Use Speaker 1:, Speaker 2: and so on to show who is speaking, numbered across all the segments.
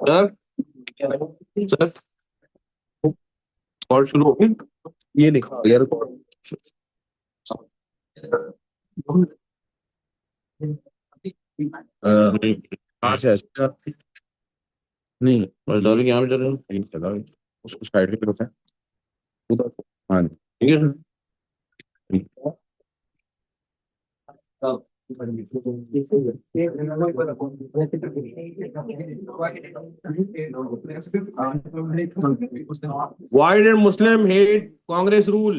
Speaker 1: Sir sir call शुरू हो गई। ये लिखा यार कॉल। कहाँ से ऐसा नहीं बस डॉलर यहाँ पे चल रहा है चला उसको साइड पे रखा है उधर। हाँ जी, ठीक है sir. Why did Muslim hate Congress rule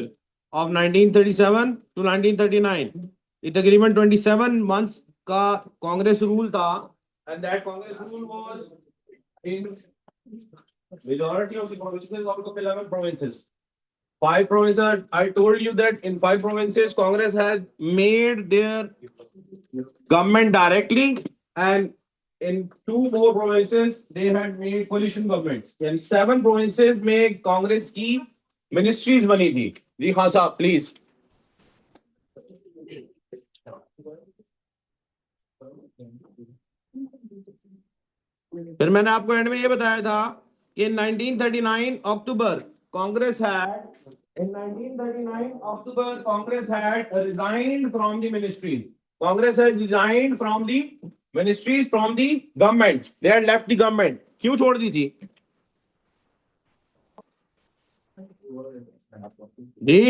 Speaker 1: of 1937 to 1939? It agreement 27 months का कांग्रेस रूल था and that Congress rule was in majority of the provinces out of 11 provinces. Five provinces. I told you that in five provinces, Congress has made their government directly, and in two more provinces, they had made coalition governments. In seven provinces, में कांग्रेस की ministries बनी थी। जी खान साहब please. फिर मैंने आपको and में ये बताया था कि 1939 अक्टूबर Congress had in 1939 October Congress had resigned from the ministries. Congress has resigned from the ministries from the government. They had left the government. क्यों छोड़ दी थी जी?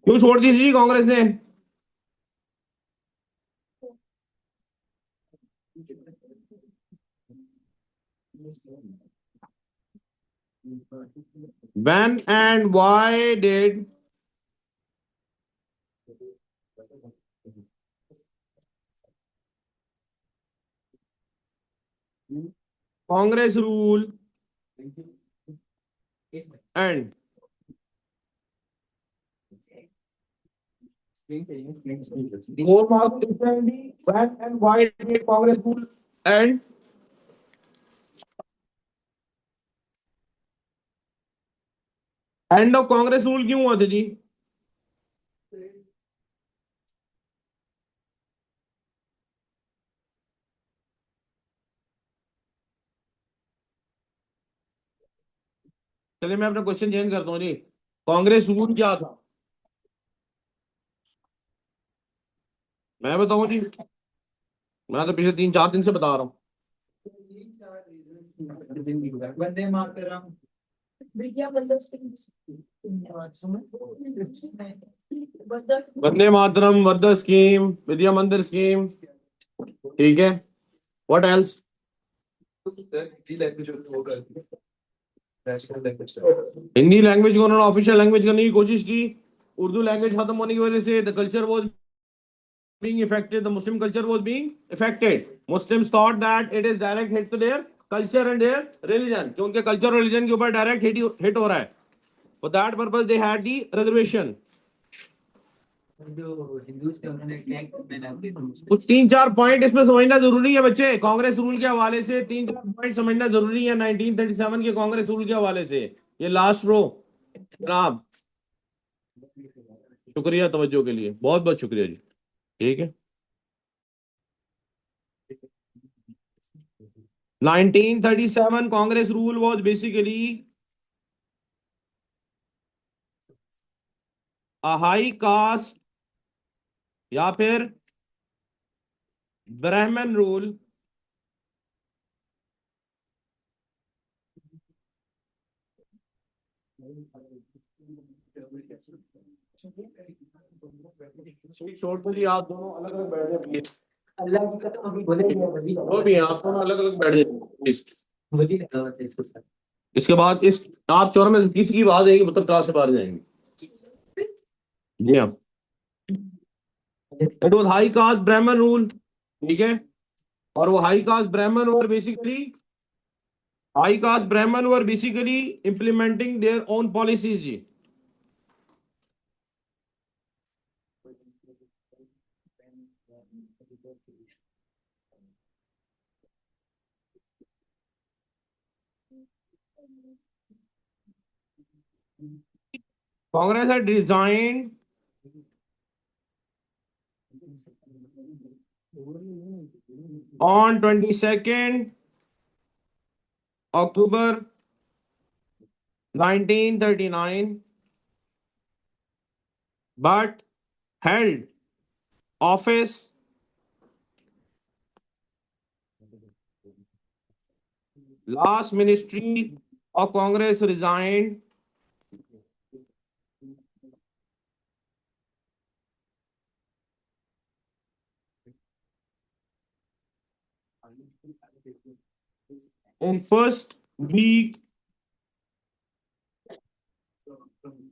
Speaker 1: क्यों छोड़ दी थी कांग्रेस ने? When and why did Congress rule and 4 marks differently? When and why did Congress rule and end of Congress rule क्यों हुआ था जी? चलिए मैं अपना क्वेश्चन चेंज करता हूँ जी। कांग्रेस रूल क्या था मैं बताऊं जी? मैं तो पिछले 3-4 दिन से बता रहा हूँ। वंदे मातरम, वर्धा स्कीम, विद्या मंदिर स्कीम, ठीक है। What else? हिंदी लैंग्वेज को उन्होंने ऑफिशियल लैंग्वेज करने की कोशिश की। उर्दू लैंग्वेज खत्म होने की वजह से the culture was being affected, the Muslim culture was being affected. Muslims thought that it is direct hit to their culture and their religion, कि उनके कल्चर और रिलीजन के ऊपर डायरेक्ट हिट हो रहा है। For that purpose they had the reservation. कुछ 3-4 point इसमें समझना जरूरी है बच्चे। कांग्रेस रूल के हवाले से 3-4 पॉइंट समझना जरूरी है 1937 के कांग्रेस रूल के हवाले से। ये लास्ट रो जनाब। शुक्रिया तवज्जो के लिए, बहुत बहुत शुक्रिया जी। ठीक है। 1937 Congress rule was basically a high cast या फिर ब्राह्मण रूल छोड़ दो जी। आप दोनों अलग अलग बैठ जाए प्लीज। अल्लाह की कसम अभी बोलेंगे वो भी हैं, आप दोनों अलग अलग बैठ जाए प्लीज। इसके बाद इस आप चौर में किसी की बात आएगी मतलब क्लास से बाहर जाएंगे जी हाँ। इट वाज हाई कास्ट ब्राह्मण रूल, ठीक है। और वो हाई कास्ट ब्राह्मण और basically high caste Brahmin were basically implementing their own policies जी। Congress had resigned on 22nd October 1939, but held office last ministry of Congress resigned in first week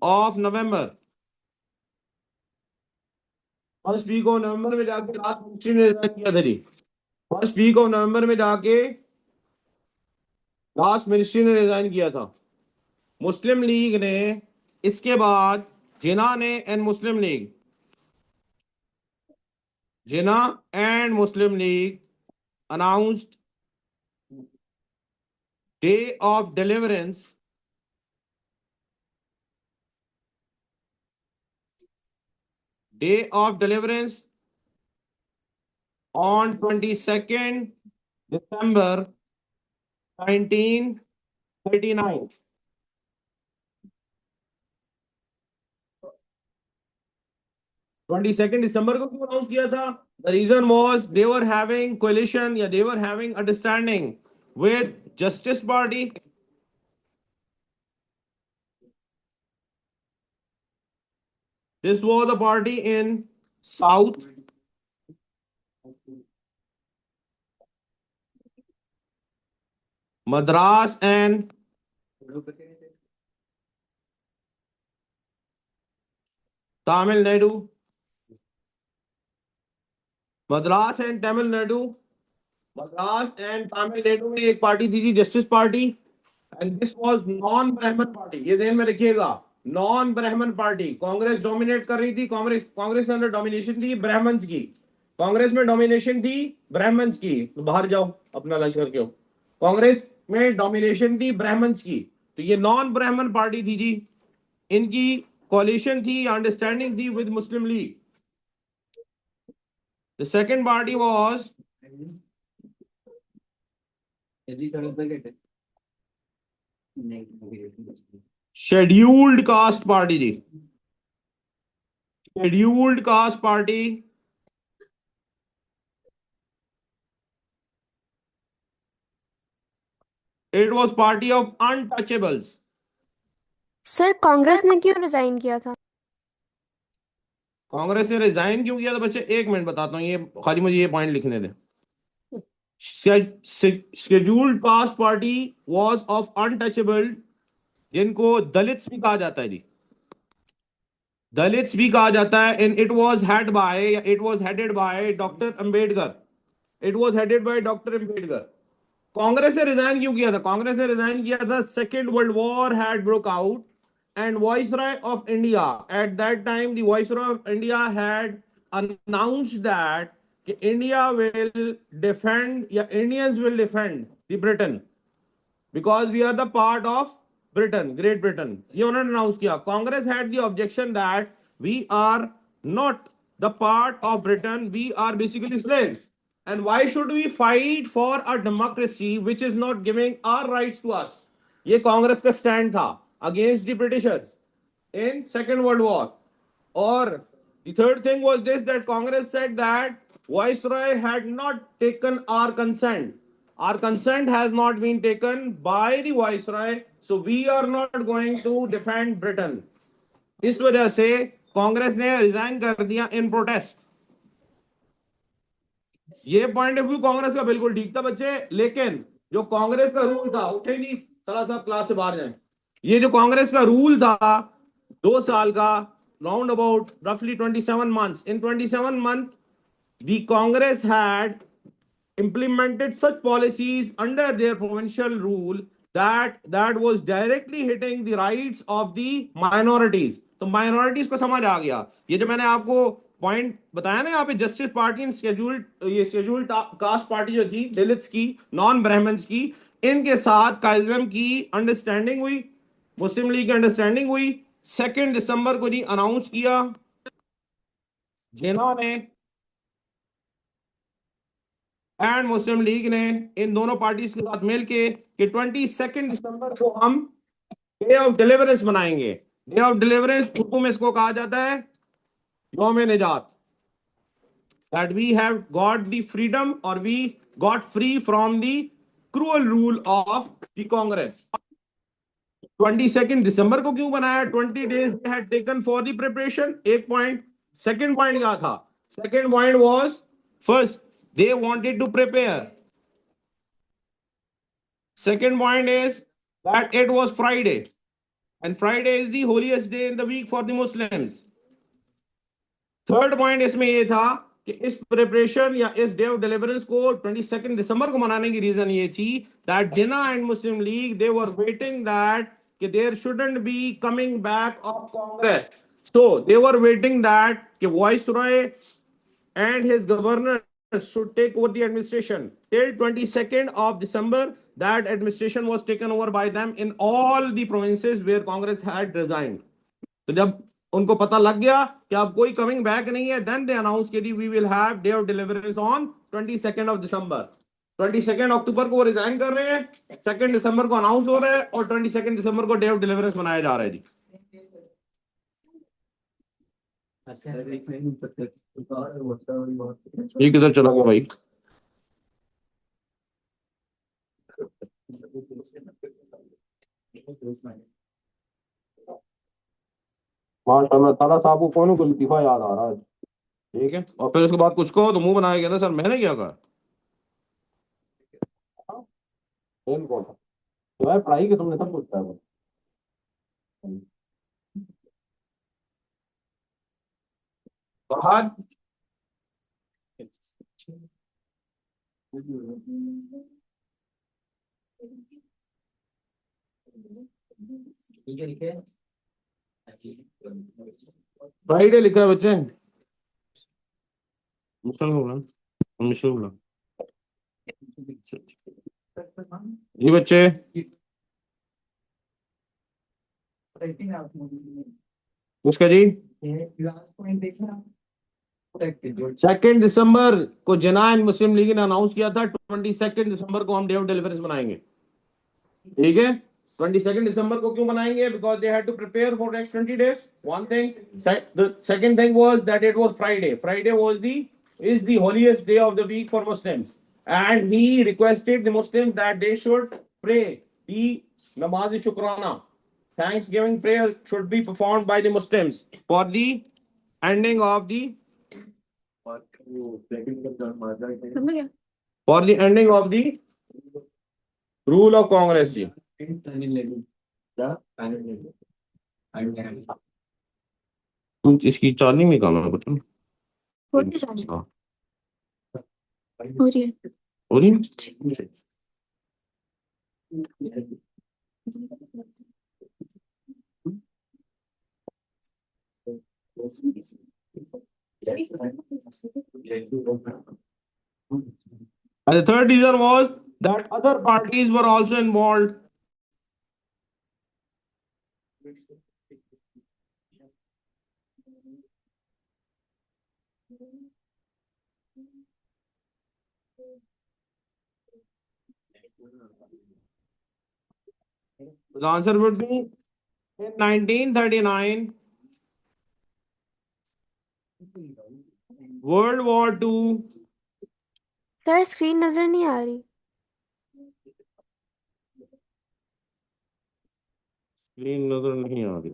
Speaker 1: of November. First week of November में जाके last ministry ने resign किया था जी। First week of November में जाके last ministry ने resign किया था। मुस्लिम लीग ने इसके बाद जिना ने and Muslim league Jinnah and Muslim league announced day of deliverance on 22nd December 1939. 22nd December को क्यों अनाउंस किया था? The reason was they were having coalition या they were having understanding with Justice Party. This was the party in South. Madras and Tamil Nadu. Madras and Tamil Nadu. Madras and Tamil Nadu में एक party थी justice party and this was non ब्राह्मण party. ये ध्यान में रखिएगा, non ब्राह्मण party. Congress dominate कर रही थी, कांग्रेस के अंदर डोमिनेशन थी ब्राह्मण्स की, कांग्रेस में डोमिनेशन थी ब्राह्मण्स की। तो बाहर जाओ अपना लंच करके हो। कांग्रेस में डोमिनेशन थी ब्राह्मण्स की, तो ये नॉन ब्राह्मण पार्टी थी जी। इनकी कोalition थी, अंडरस्टैंडिंग थी with Muslim League. The second party was scheduled caste party जी। Scheduled caste party it was party of untouchables.
Speaker 2: Sir Congress ने क्यों रिजाइन किया था?
Speaker 1: कांग्रेस ने रिजाइन क्यों किया था बच्चे? एक मिनट बताता हूँ, ये खाली मुझे ये पॉइंट लिखने दे। Scheduled caste party was of untouchable, जिनको दलित्स भी कहा जाता है जी, दलित्स भी कहा जाता है। And it was headed by doctor Ambedkar. It was headed by doctor Ambedkar. Congress ने रिजाइन क्यों किया था? कांग्रेस ने रिजाइन किया था, second world war had broke out and Viceroy of India at that time, the Viceroy of India had announced that India will defend, Indians will defend the Britain because we are the part of Britain, Great Britain. ये उन्होंने announce किया। Congress had the objection that we are not the part of Britain, we are basically slaves. And why should we fight for a democracy which is not giving our rights to us? ये कांग्रेस का stand था against the Britishers in Second World War. Or the third thing was this, that Congress said that Viceroy had not taken our consent. Our consent has not been taken by the Viceroy, so we are not going to defend Britain. इस वजह से कांग्रेस ने resign कर दिया इन protest. ये point of view Congress का बिल्कुल ठीक था बच्चे, लेकिन जो कांग्रेस का रूल था, उठे नहीं, चला साहब क्लास से बाहर जाए। ये जो कांग्रेस का रूल था 2 साल का, राउंड अबाउट रफली 27 months, in 27 months the Congress had implemented such policies under their provincial rule that was directly hitting the rights of the minorities. तो minorities को समझ आ गया। ये जो मैंने आपको पॉइंट बताया ना यहाँ पे, justice party scheduled caste party जो थी, दलित्स की, नॉन ब्राह्मण्स की, इनके साथ कायदम की अंडरस्टैंडिंग हुई, मुस्लिम लीग की अंडरस्टैंडिंग हुई, 2 दिसंबर को जी अनाउंस किया जिन्होंने एंड मुस्लिम लीग ने, इन दोनों पार्टीज के साथ मिलके, कि 22 दिसंबर को हम डे ऑफ डिलीवरेंस मनाएंगे। डे ऑफ डिलीवरेंस उर्दू में इसको कहा जाता है यौम निजात, that we have got the freedom or we got free from the cruel rule of the Congress। 22 दिसंबर को क्यों बनाया? 20 days they had taken for the preparation, एक पॉइंट। सेकेंड पॉइंट क्या था? Second point was, first they wanted to prepare, second point is that it was Friday and Friday is the holiest day in the week for the Muslims। Third point इसमें ये था कि इस preparation या इस day of deliverance को 22 दिसंबर को मनाने की रीजन ये थी that Jinnah and Muslim League they were waiting that कि there shouldn't be coming back of Congress, so they were waiting that कि viceroy and his governor should take over the administration till 22nd of December। That administration was taken over by them in all the provinces where Congress had resigned। तो जब उनको पता लग गया कि अब कोई कमिंग बैक नहीं है, देन दे अनाउंस कि we will have day of deliverance on 22 of December. 22 अक्टूबर को वो रिजाइन कर रहे हैं, 2 दिसंबर को अनाउंस हो रहा है और 22 दिसंबर को डे ऑफ डिलीवरेंस मनाया जा रहा है जी। ये किधर चला गया भाई? माशाल्लाह ताला साहब को कौन को लतीफा याद आ रहा है। ठीक है, और फिर उसके बाद कुछ कहो तो मुंह बनाया गया था, सर मैंने क्या कहा? कौन था? तो भाई पढ़ाई के तुमने सब कुछ कहा। फहद फ्राइडे लिखा है बच्चे, मुश्किल होगा, मुश्किल होगा जी बच्चे। उसका जी 2 दिसंबर को जना एंड मुस्लिम लीग ने अनाउंस किया था 22 दिसंबर को हम डे ऑफ डिलीवरेंस मनाएंगे। ठीक है, 22 दिसंबर को क्यों मनाएंगे? Because they had to prepare for next 20 days, one thing. The second thing was that it was Friday. Friday was the is the holiest day of the week for Muslims, and he requested the Muslims that they should pray the namaz shukrana, thanksgiving prayer should be performed by the Muslims for the ending of the rule of Congress जी। तुम इसकी charging में काम है बता।
Speaker 2: हो रही है charging?
Speaker 1: हाँ,
Speaker 2: हो रही है।
Speaker 1: हो रही है? And the third reason was that other parties were also involved। The answer would be in 1939, World War II।
Speaker 2: Sir screen नजर नहीं आ रही।
Speaker 1: स्क्रीन नजर नहीं आ रही।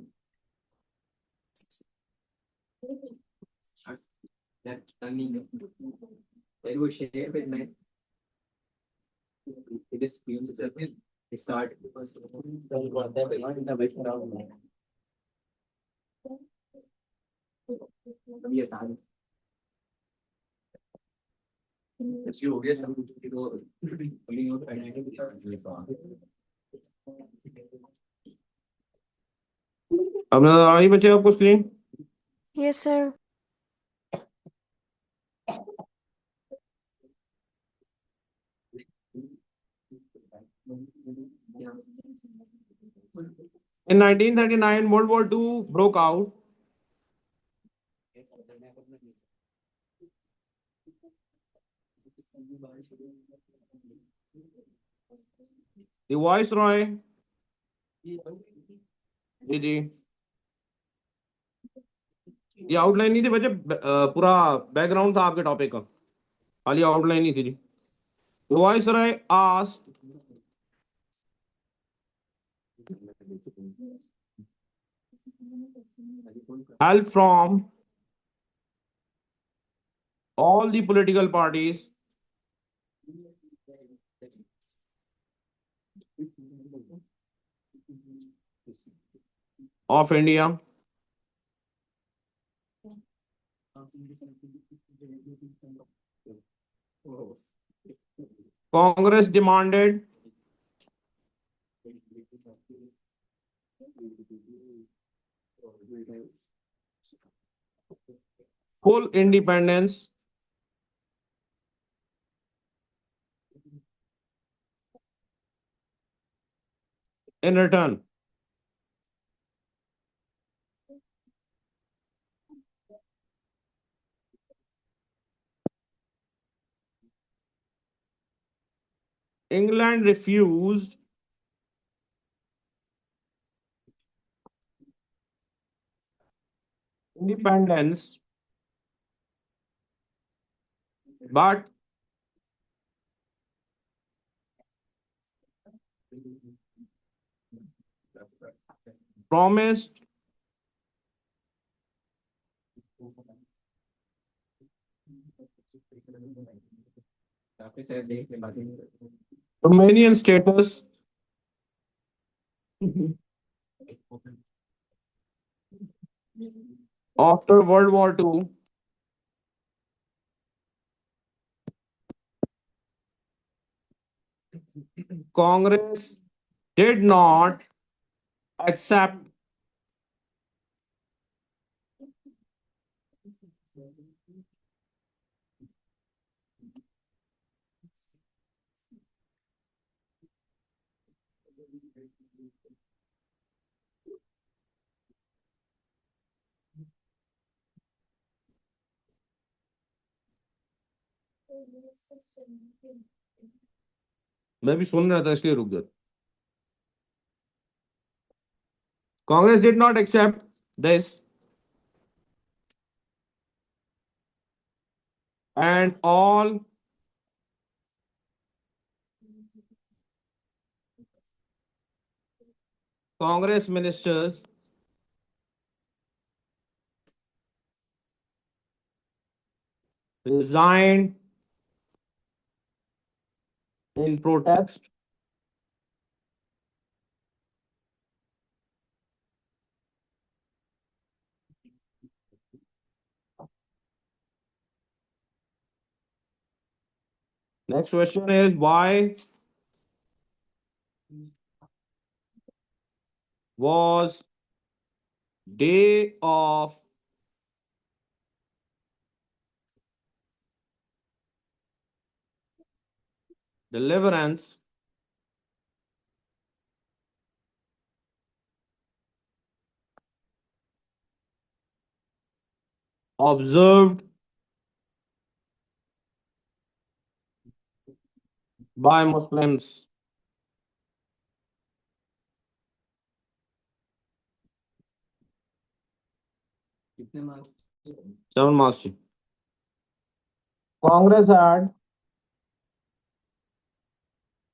Speaker 1: अब नजर आ रही बच्चे आपको screen?
Speaker 2: Yes sir.
Speaker 1: In 1939, World War II broke out. The Viceroy, जी जी, ये आउटलाइन नहीं थी बच्चे, पूरा बैकग्राउंड था आपके टॉपिक का, खाली आउटलाइन ही थी जी। The Viceroy asked help from all the political parties of India. Congress demanded full independence in return. England refused independence, but promised Romanian status after World War II. Congress did not accept मैं भी सुन रहा था इसलिए रुक गया. Congress did not accept this, and all Congress ministers resigned in protest. Next question is why was Day of Deliverance observed by Muslims? Seven marks. Congress had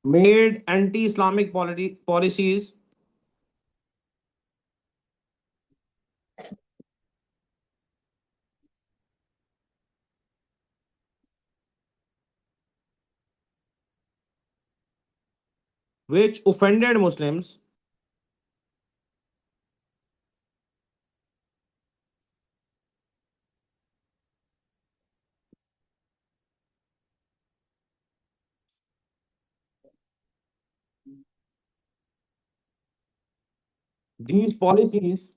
Speaker 1: made anti-Islamic policies which offended Muslims. These policies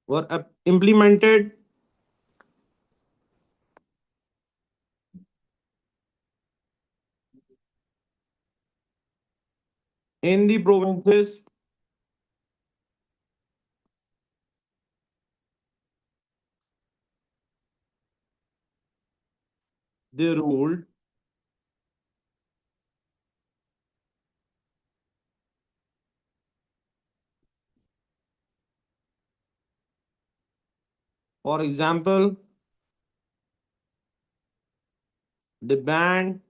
Speaker 1: were implemented in the provinces they ruled. For example, they banned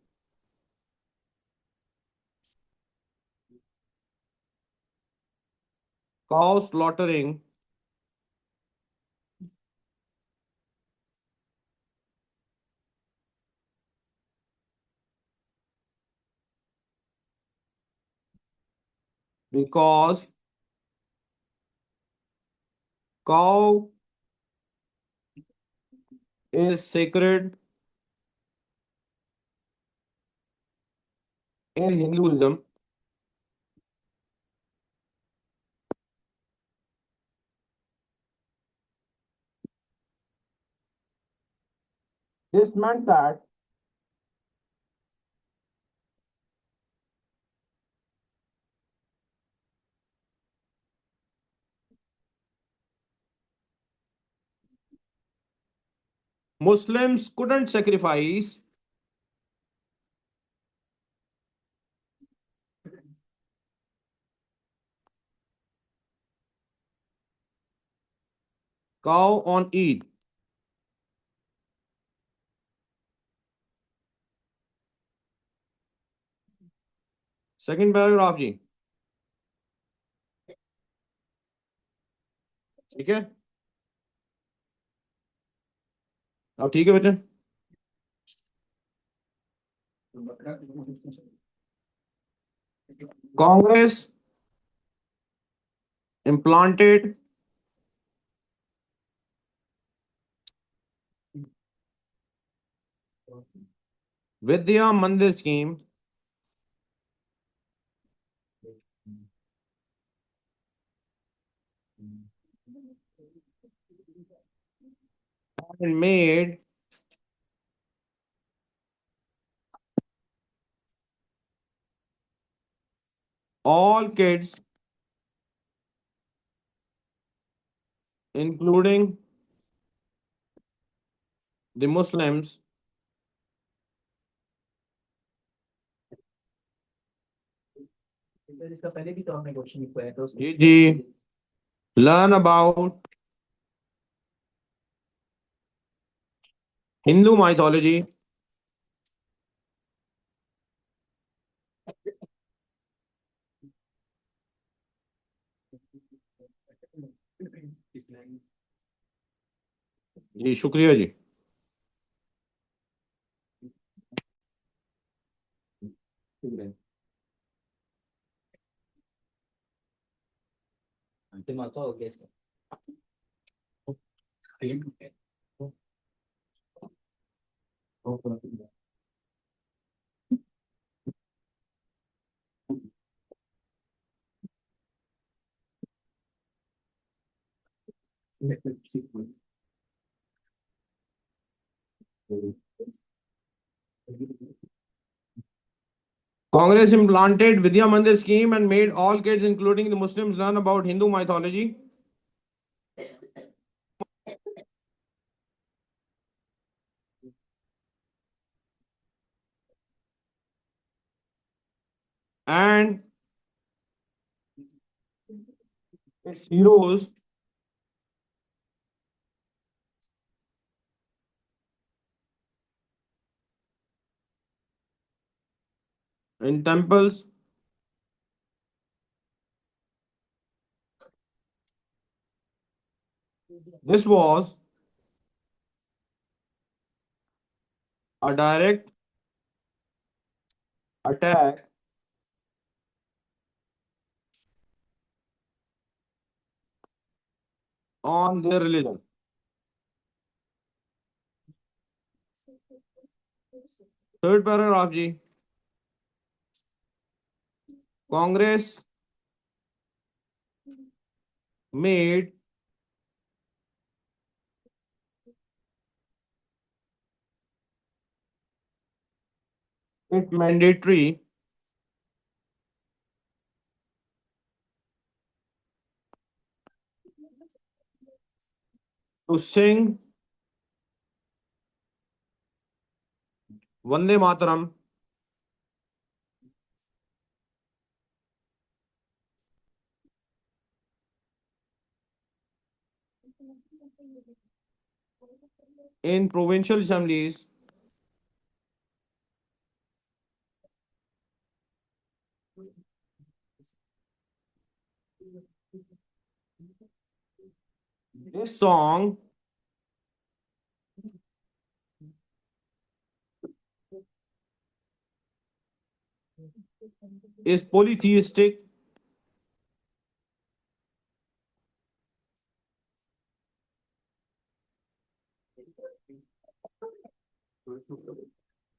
Speaker 1: cow slaughtering because cow is sacred in Hinduism. This meant that Muslims couldn't sacrifice cow on Eid. Second paragraph जी, ठीक है। अब ठीक है बेटे। Congress implanted Vidya Mandir scheme and made all kids, including the Muslims,
Speaker 3: इसका पहले भी तो हमने क्वेश्चन किया है तो
Speaker 1: जी, learn about Hindu mythology जी, शुक्रिया जी।
Speaker 3: दिमाग का हो गया इसका
Speaker 1: Congress implanted Vidya Mandir scheme and made all kids, including the Muslims, learn about Hindu mythology. And its heroes in temples. This was a direct attack on their religion. Third paragraph ji, Congress made it mandatory to sing Vande Mataram in provincial assemblies this song is polytheistic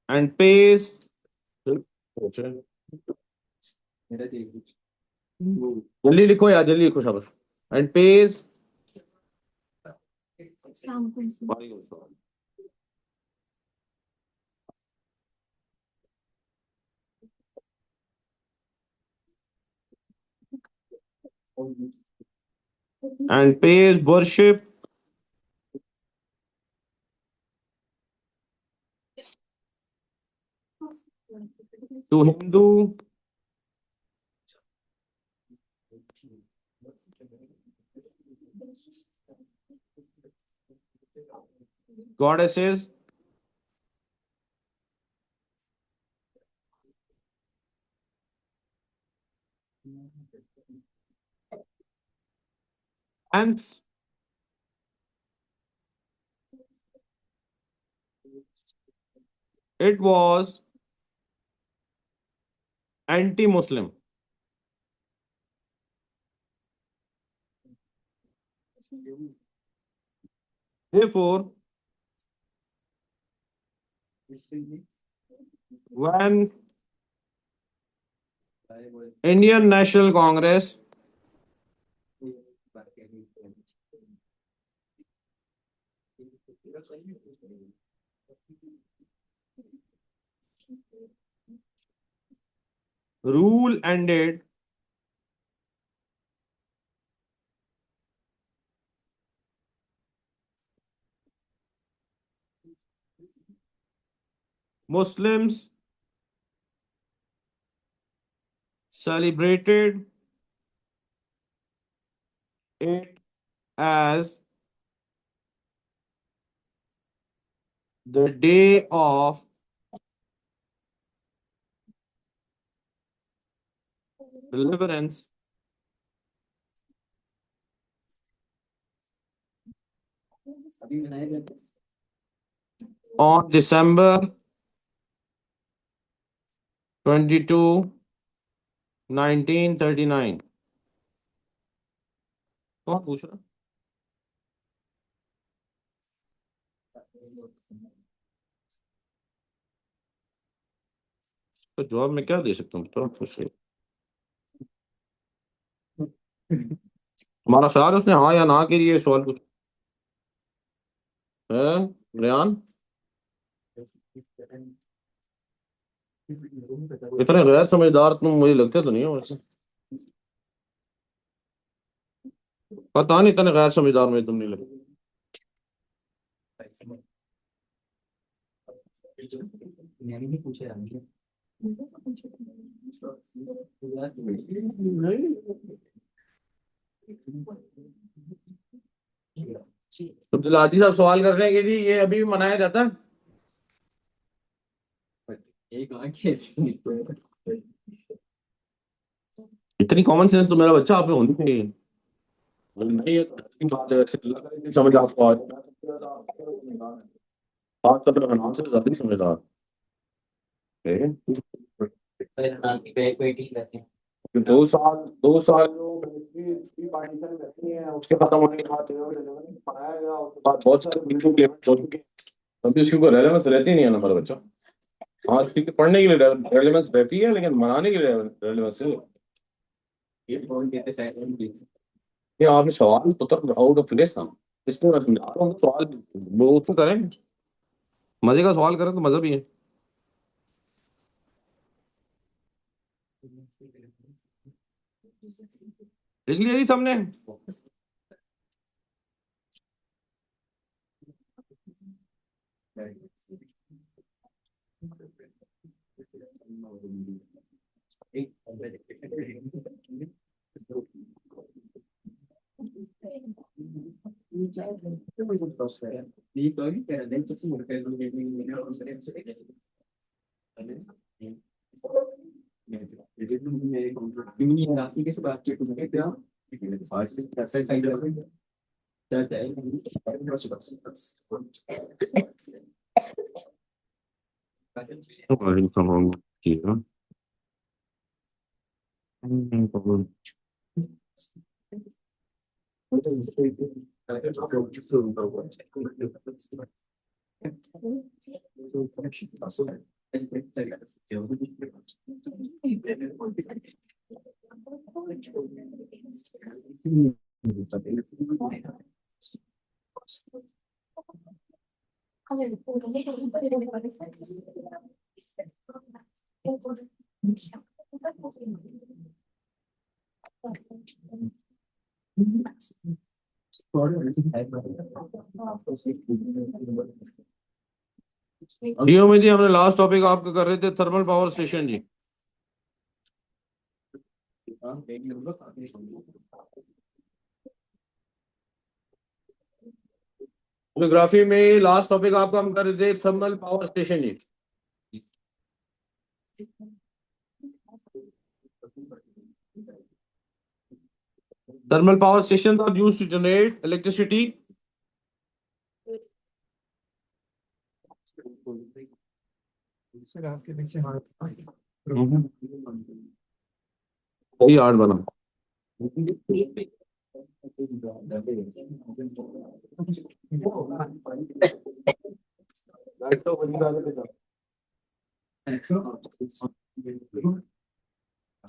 Speaker 1: and pays जल्दी लिखो यार, जल्दी लिखो शाबाश, and pays and pays worship to Hindu goddesses hence it was anti-Muslim. Therefore, when Indian National Congress rule ended, Muslims celebrated it as the day of deliverance
Speaker 3: अभी बनाए गए थे।
Speaker 1: on December 22, 1939. कौन पूछ रहा? तो जवाब मैं क्या दे सकता हूँ तो पूछ रहे। हमारा ख्याल है उसने हाँ या ना के लिए सवाल पूछा है। रेहान इतने गैर समझदार तुम मुझे लगते तो नहीं हो वैसे, पता नहीं इतने गैर समझदार मुझे तुम नहीं लगते।
Speaker 3: मैंने नहीं पूछे रानी
Speaker 1: तो दिलाती साहब सवाल करने के लिए ये अभी भी मनाया जाता है।
Speaker 3: एक आंखें
Speaker 1: इतनी कॉमन सेंस तो मेरा बच्चा आप में होनी चाहिए। नहीं है तो बात है, वैसे लगा नहीं समझ आपको आज बात कर रहे नाम से ज्यादा ही समझदार है।
Speaker 3: बैक वेटिंग करते हैं।
Speaker 1: 2 साल जो पार्टीशन रहती है उसके खत्म होने के बाद पढ़ाया गया, उसके बाद बहुत सारे बिल्कुल हो चुके हैं, अभी उसकी कोई रेलेवेंस रहती नहीं है ना हमारा बच्चा। हाँ उसकी पढ़ने के लिए रेलेवेंस रहती है लेकिन मनाने के लिए रेलेवेंस है।
Speaker 3: ये फोन कहते साइड में प्लीज।
Speaker 1: ये आपने सवाल पुत्र आउट ऑफ प्लेस था, इसमें मैं समझा रहा हूँ सवाल वो उसको करें, मजे का सवाल करें तो मजा भी है। लिख लिया जी सबने? Aí, falando aqui, ó. Falando. जी अमित जी, हमने लास्ट टॉपिक आपका कर रहे थे थर्मल पावर स्टेशन जी। ज्योग्राफी में लास्ट टॉपिक आपका हम कर रहे थे थर्मल पावर स्टेशन जी। Thermal power stations are used to generate electricity. सही आर्ट बना।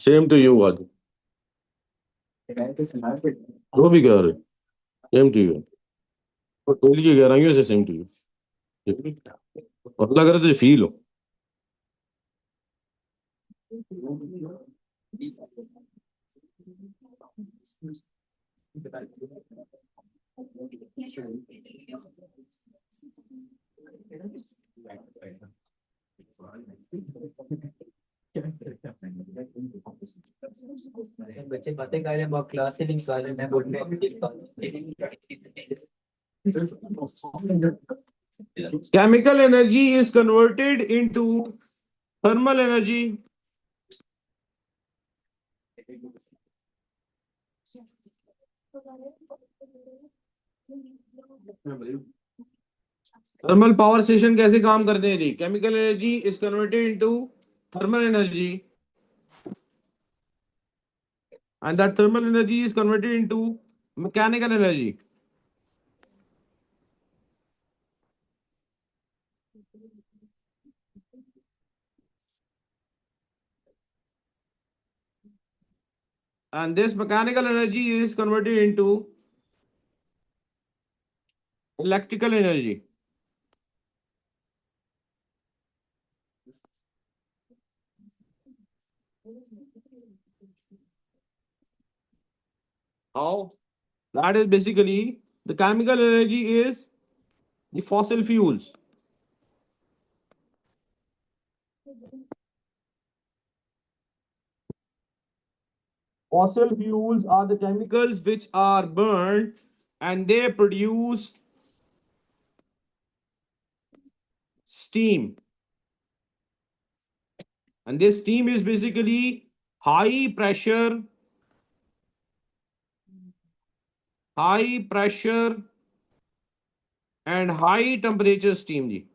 Speaker 1: सेम टू यू आज जो भी कह रहे सेम टू यू और डेली की कह रहा हूँ सेम टू यू और लग रहा तुझे फील हो।
Speaker 3: बच्चे बातें कर रहे हैं बहुत क्लास से निकाल रहे हैं मैं बोल
Speaker 1: Chemical energy is converted into thermal energy. Thermal power station कैसे काम करते हैं जी? Chemical energy is converted into thermal energy and that thermal energy is converted into mechanical energy. And this mechanical energy is converted into electrical energy. How? That is basically the chemical energy is the fossil fuels. Fossil fuels are the chemicals which are burned and they produce steam. And this steam is basically high pressure and high temperature steam ji.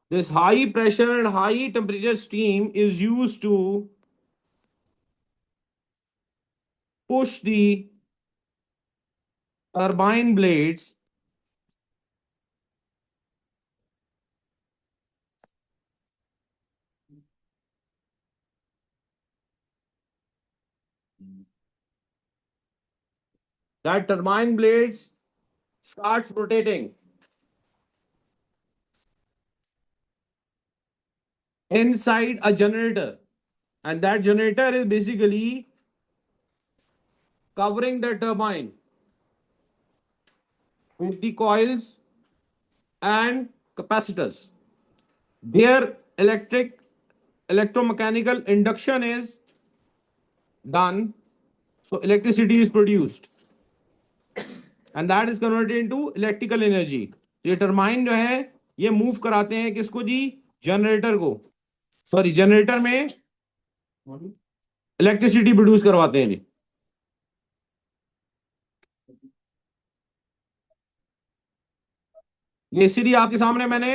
Speaker 1: This high pressure and high temperature steam is used to push the turbine blades that turbine blades starts rotating inside a generator, and that generator is basically covering the turbine with the coils and capacitors. Their electromechanical induction is done, so electricity is produced, and that is converted into electrical energy. ये turbine जो है ये move कराते हैं किसको जी? Generator को, sorry generator में electricity produce करवाते हैं जी। ये सीधी आपके सामने मैंने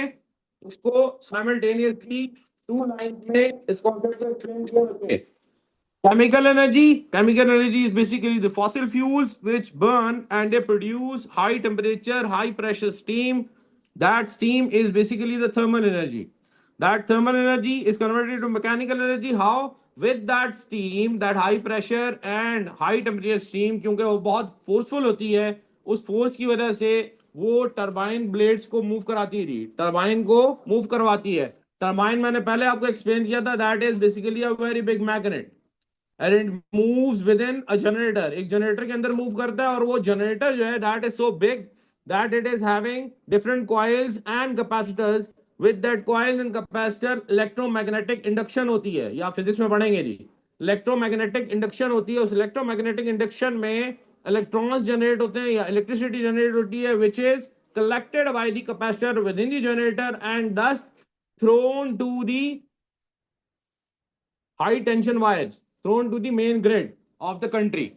Speaker 1: इसको साइमल्टेनियसली टू लाइंस में इस कॉन्सेप्ट को एक्सप्लेन किया है। Chemical energy is basically the fossil fuels which burn and they produce high temperature, high pressure steam. That steam is basically the thermal energy. That thermal energy is converted to mechanical energy. How? With that steam, that high pressure and high temperature steam, क्योंकि वो बहुत forceful होती है, उस force की वजह से वो टरबाइन ब्लेड्स को मूव कराती है, टरबाइन को मूव करवाती है। टरबाइन मैंने पहले आपको एक्सप्लेन किया था, that is basically a very big magnet and it moves within a generator. एक जनरेटर के अंदर मूव करता है और वो जनरेटर जो है that is so big that it is having different coils and capacitors. With that coil and capacitor electromagnetic induction होती है, या फिजिक्स में पढ़ेंगे जी, इलेक्ट्रोमैग्नेटिक इंडक्शन होती है। उस इलेक्ट्रोमैग्नेटिक इंडक्शन में इलेक्ट्रॉन्स जनरेट होते हैं या इलेक्ट्रिसिटी जनरेट होती है which is collected by the capacitor within the generator and thus thrown to the high tension wires, thrown to the main grid of the country.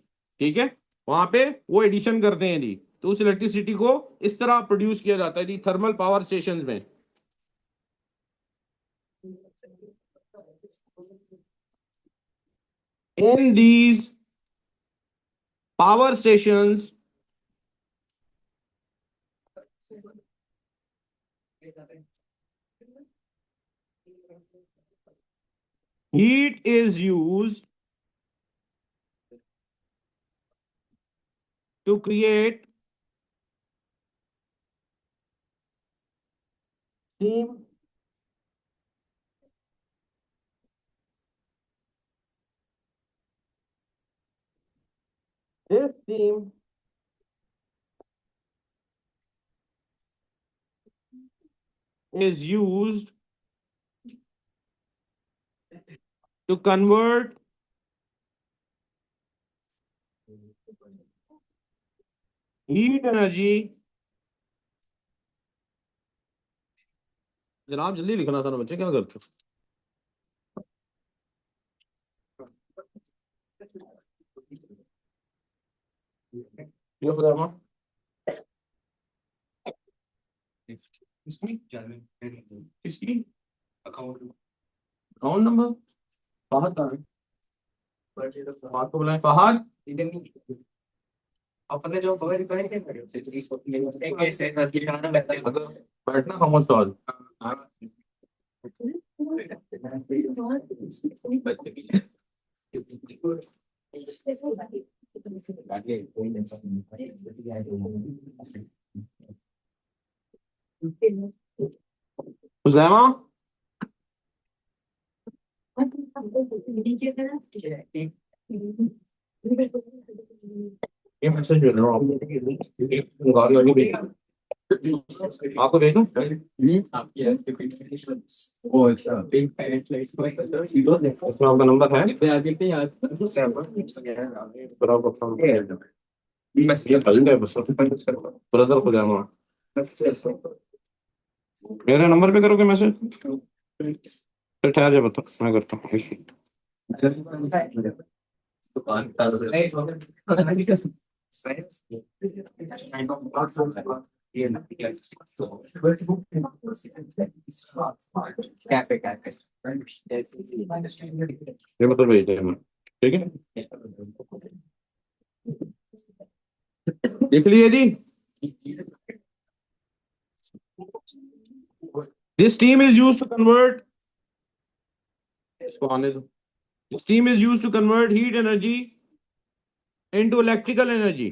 Speaker 1: ठीक है, वहां पे वो एडिशन करते हैं जी, तो उस इलेक्ट्रिसिटी को इस तरह प्रोड्यूस किया जाता है जी थर्मल पावर स्टेशंस में। In these power stations, heat is used to create steam this steam is used to convert heat energy। जनाब जल्दी लिखना था ना बच्चे, क्या करते हो? ये खुदा किसकी अकाउंट नंबर? फहद का है, फहद को बुलाएं। फहद
Speaker 3: अपने जो खबर पहन के खड़े हो से पुलिस को कैसे नजदीक आना बैठा है
Speaker 1: बैठना खामोश तो आज। उज़ैमा ये मैसेज भेज रहा हूँ आपको भेजूं? इसमें आपका नंबर है, ब्रदर को जाना मेरे नंबर पे करोगे मैसेज? फिर ठहर जा, बता मैं करता हूँ। ये मतलब भेज दिया मैं, ठीक है, देख लीजिए जी। This steam is used to convert, इसको आने दो। Steam is used to convert heat energy into electrical energy।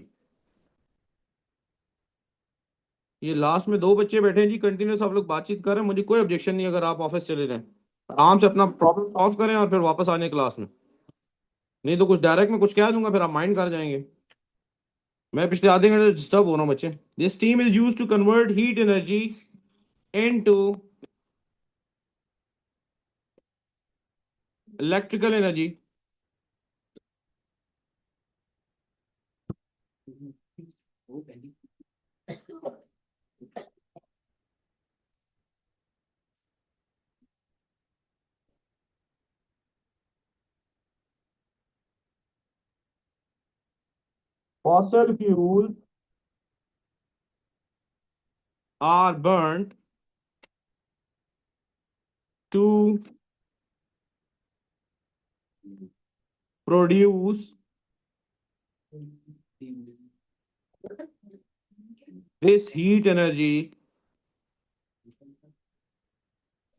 Speaker 1: ये लास्ट में दो बच्चे बैठे हैं जी, कंटिन्यूस आप लोग बातचीत कर रहे हैं, मुझे कोई ऑब्जेक्शन नहीं अगर आप ऑफिस चले जाएं, आराम से अपना प्रॉब्लम सॉल्व करें और फिर वापस आने क्लास में, नहीं तो कुछ डायरेक्ट में कुछ कह दूंगा फिर आप माइंड कर जाएंगे। मैं पिछले आधे घंटे डिस्टर्ब हो रहा हूँ बच्चे. This steam is used to convert heat energy into electrical energy. Fossil fuels are burnt to produce this heat energy.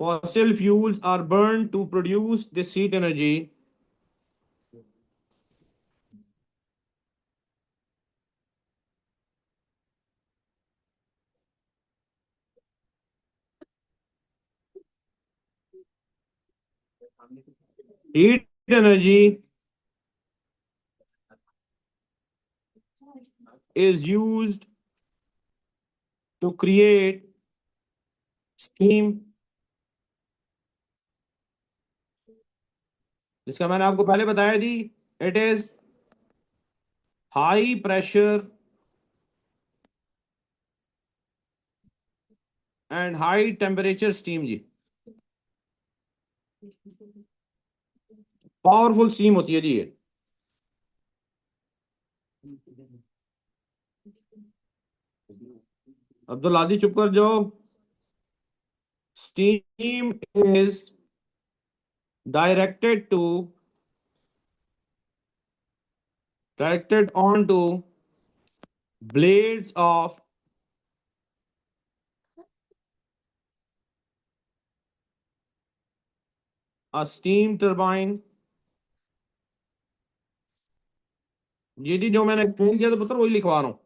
Speaker 1: Fossil fuels are burned to produce this heat energy. Heat energy is used to create steam, जिसका मैंने आपको पहले बताया थी. It is high pressure and high temperature steam जी. Powerful steam होती है जी ये. अब्दुल आदि चुप कर जाओ. Steam is directed onto blades of a steam turbine. ये जी जो मैंने एक्सप्लेन किया था पुत्र वही लिखवा रहा हूँ.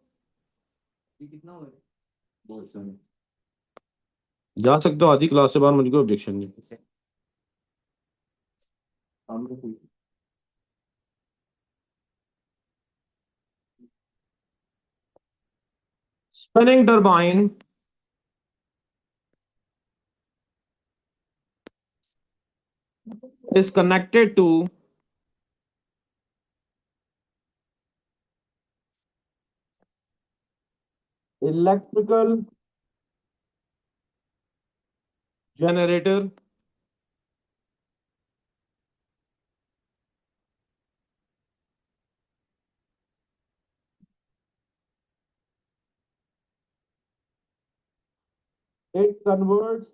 Speaker 1: जा सकते हो आधी क्लास से बाहर, मुझे कोई ऑब्जेक्शन नहीं. Spinning turbine is connected to electrical generator. It converts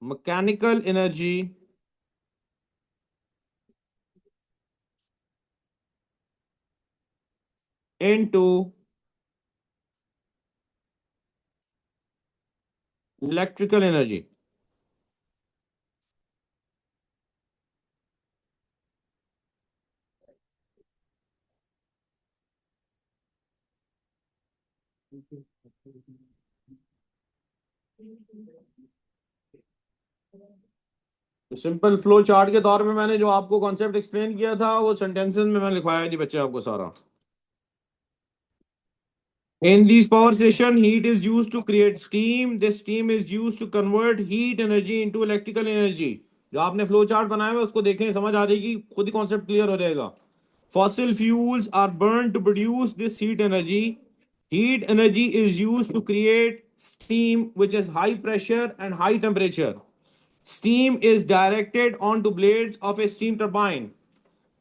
Speaker 1: mechanical energy into electrical energy. Simple flow chart के तौर पे मैंने जो आपको कॉन्सेप्ट एक्सप्लेन किया था वो सेंटेंसेस में मैंने लिखवाया जी बच्चे आपको सारा. In these power station, heat is used to create steam. This steam is used to convert heat energy into electrical energy. जो आपने फ्लो चार्ट बनाया है उसको देखें, समझ आ जाएगी, खुद ही कॉन्सेप्ट क्लियर हो जाएगा. Fossil fuels are burned to produce this heat energy. Heat energy is used to create steam, which is high pressure and high temperature. Steam is directed onto blades of a steam turbine.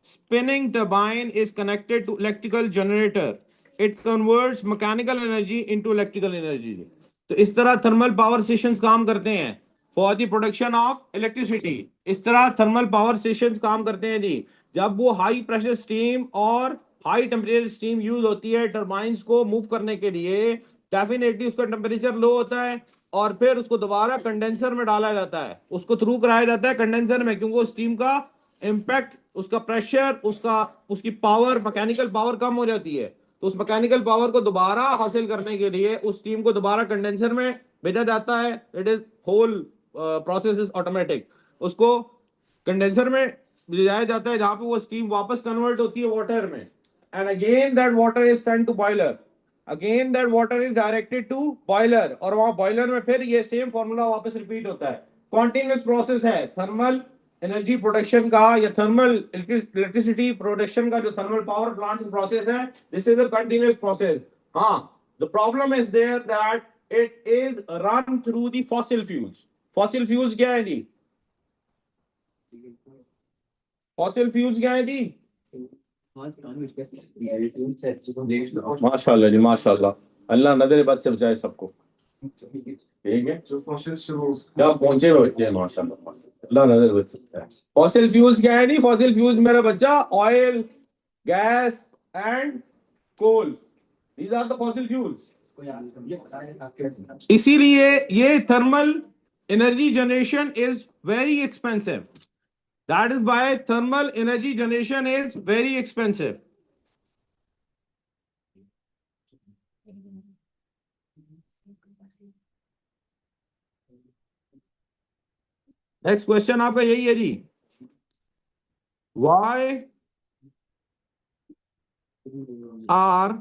Speaker 1: Spinning turbine is connected to electrical generator. It converts mechanical energy into electrical energy. तो इस तरह thermal power stations काम करते हैं for the production of electricity. इस तरह thermal power stations काम करते हैं जी. जब वो हाई प्रेशर स्टीम और हाई टेम्परेचर स्टीम यूज होती है टर्बाइंस को मूव करने के लिए, डेफिनेटली उसका टेम्परेचर लो होता है और फिर उसको दोबारा कंडेंसर में डाला जाता है, उसको थ्रू कराया जाता है कंडेंसर में, क्योंकि स्टीम का इम्पैक्ट, उसका प्रेशर, उसकी पावर, मैकेनिकल पावर कम हो जाती है. तो उस मैकेनिकल पावर को दोबारा हासिल करने के लिए उस टीम को दोबारा कंडेंसर में भेजा जाता है. It is whole process is automatic. उसको कंडेंसर में ले जाया जाता है जहां पे वो स्टीम वापस कन्वर्ट होती है वाटर में, and again that water is sent to boiler, again that water is directed to boiler, और वहां बॉयलर में फिर ये सेम फॉर्मूला वापस रिपीट होता है। कॉन्टिन्यूस प्रोसेस है थर्मल एनर्जी प्रोडक्शन का या थर्मल इलेक्ट्रिसिटी प्रोडक्शन का, जो थर्मल पावर प्लांट प्रोसेस है, this is a continuous process. हाँ, the problem is there that it is run through the fossil fuels. Fossil fuels क्या है जी? Fossil fuels क्या है जी? माशाल्लाह जी माशाल्लाह, अल्लाह नजर बद से बचाए सबको। ठीक है,
Speaker 4: जो फॉसिल फ्यूल्स
Speaker 1: क्या पहुंचे हुए बच्चे हैं माशाल्लाह, अल्लाह नजर बद से बचाए। फॉसिल फ्यूल्स क्या है जी? फॉसिल फ्यूल्स मेरा बच्चा oil, gas and coal, these are the fossil fuels. इसीलिए ये thermal energy generation is very expensive. That is why thermal energy generation is very expensive. Next question आपका यही है जी, why are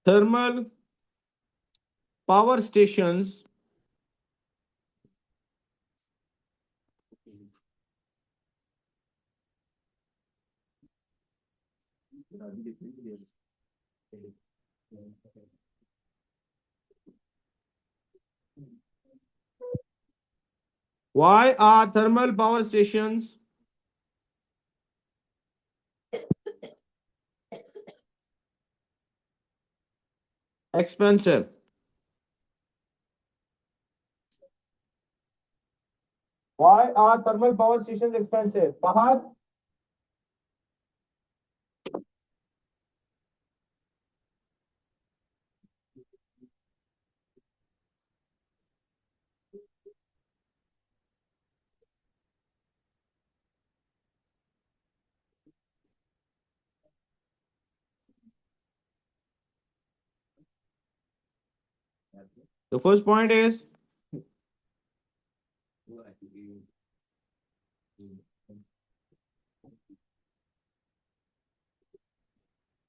Speaker 1: thermal power stations why are thermal power stations expensive? Why are thermal power stations expensive? Fahad? The first point is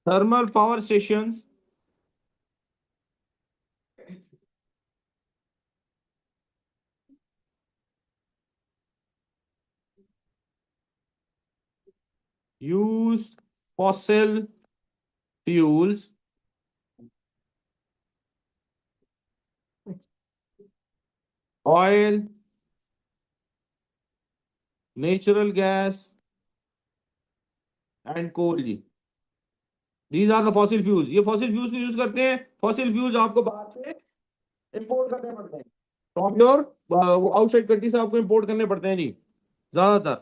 Speaker 1: thermal power stations use fossil fuels oil, natural gas and coal जी। These are the fossil fuels। ये fossil fuels को use करते हैं। fossil fuels आपको बाहर से import करने पड़ते हैं, फ्रॉम योर आउटसाइड कंट्री से आपको इंपोर्ट करने पड़ते हैं जी ज्यादातर।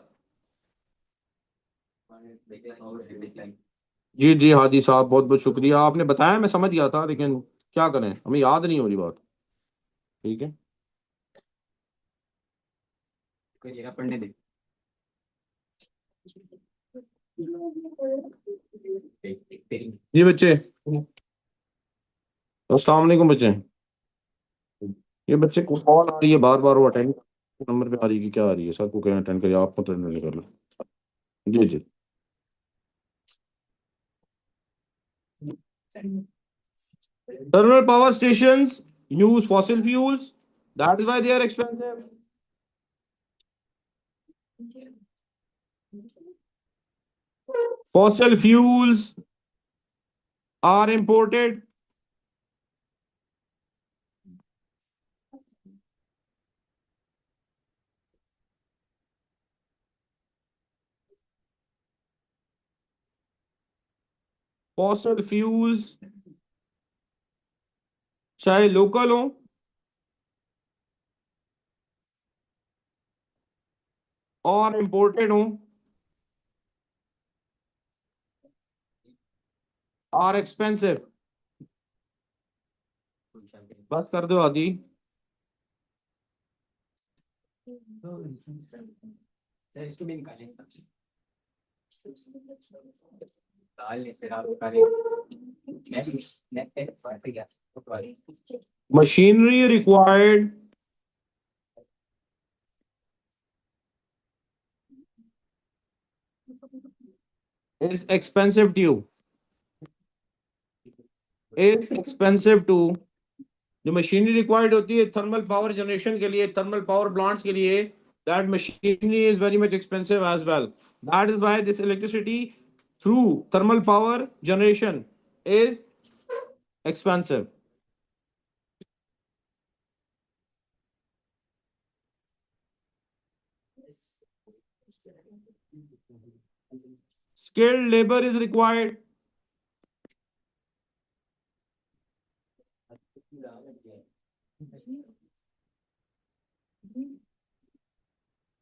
Speaker 1: जी जी हादी साहब, बहुत बहुत शुक्रिया, आपने बताया, मैं समझ गया था, लेकिन क्या करें, हमें याद नहीं हो रही बात। ठीक है
Speaker 3: पढ़ने दे।
Speaker 1: जी बच्चे, अस्सलाम वालेकुम बच्चे। ये बच्चे को कॉल आ रही है बार बार, वो अटेंड नंबर पे आ रही है कि क्या आ रही है? सर को कहें अटेंड करिए, आप अटेंड नहीं कर लो। जी जी। Thermal power stations use fossil fuels. That is why they are expensive. Fossil fuels are imported. Fossil fuels चाहे लोकल हो और इंपोर्टेड हो, आर एक्सपेंसिव। बस कर दो आदि।
Speaker 3: सर इसको भी निकालेंगे। डालने से आप निकालेंगे।
Speaker 1: Machinery required is expensive to you. Is expensive to जो मशीनरी रिक्वायर्ड होती है थर्मल पावर जनरेशन के लिए, थर्मल पावर प्लांट्स के लिए, that machinery is very much expensive as well. That is why this electricity through thermal power generation is expensive. Skilled labor is required.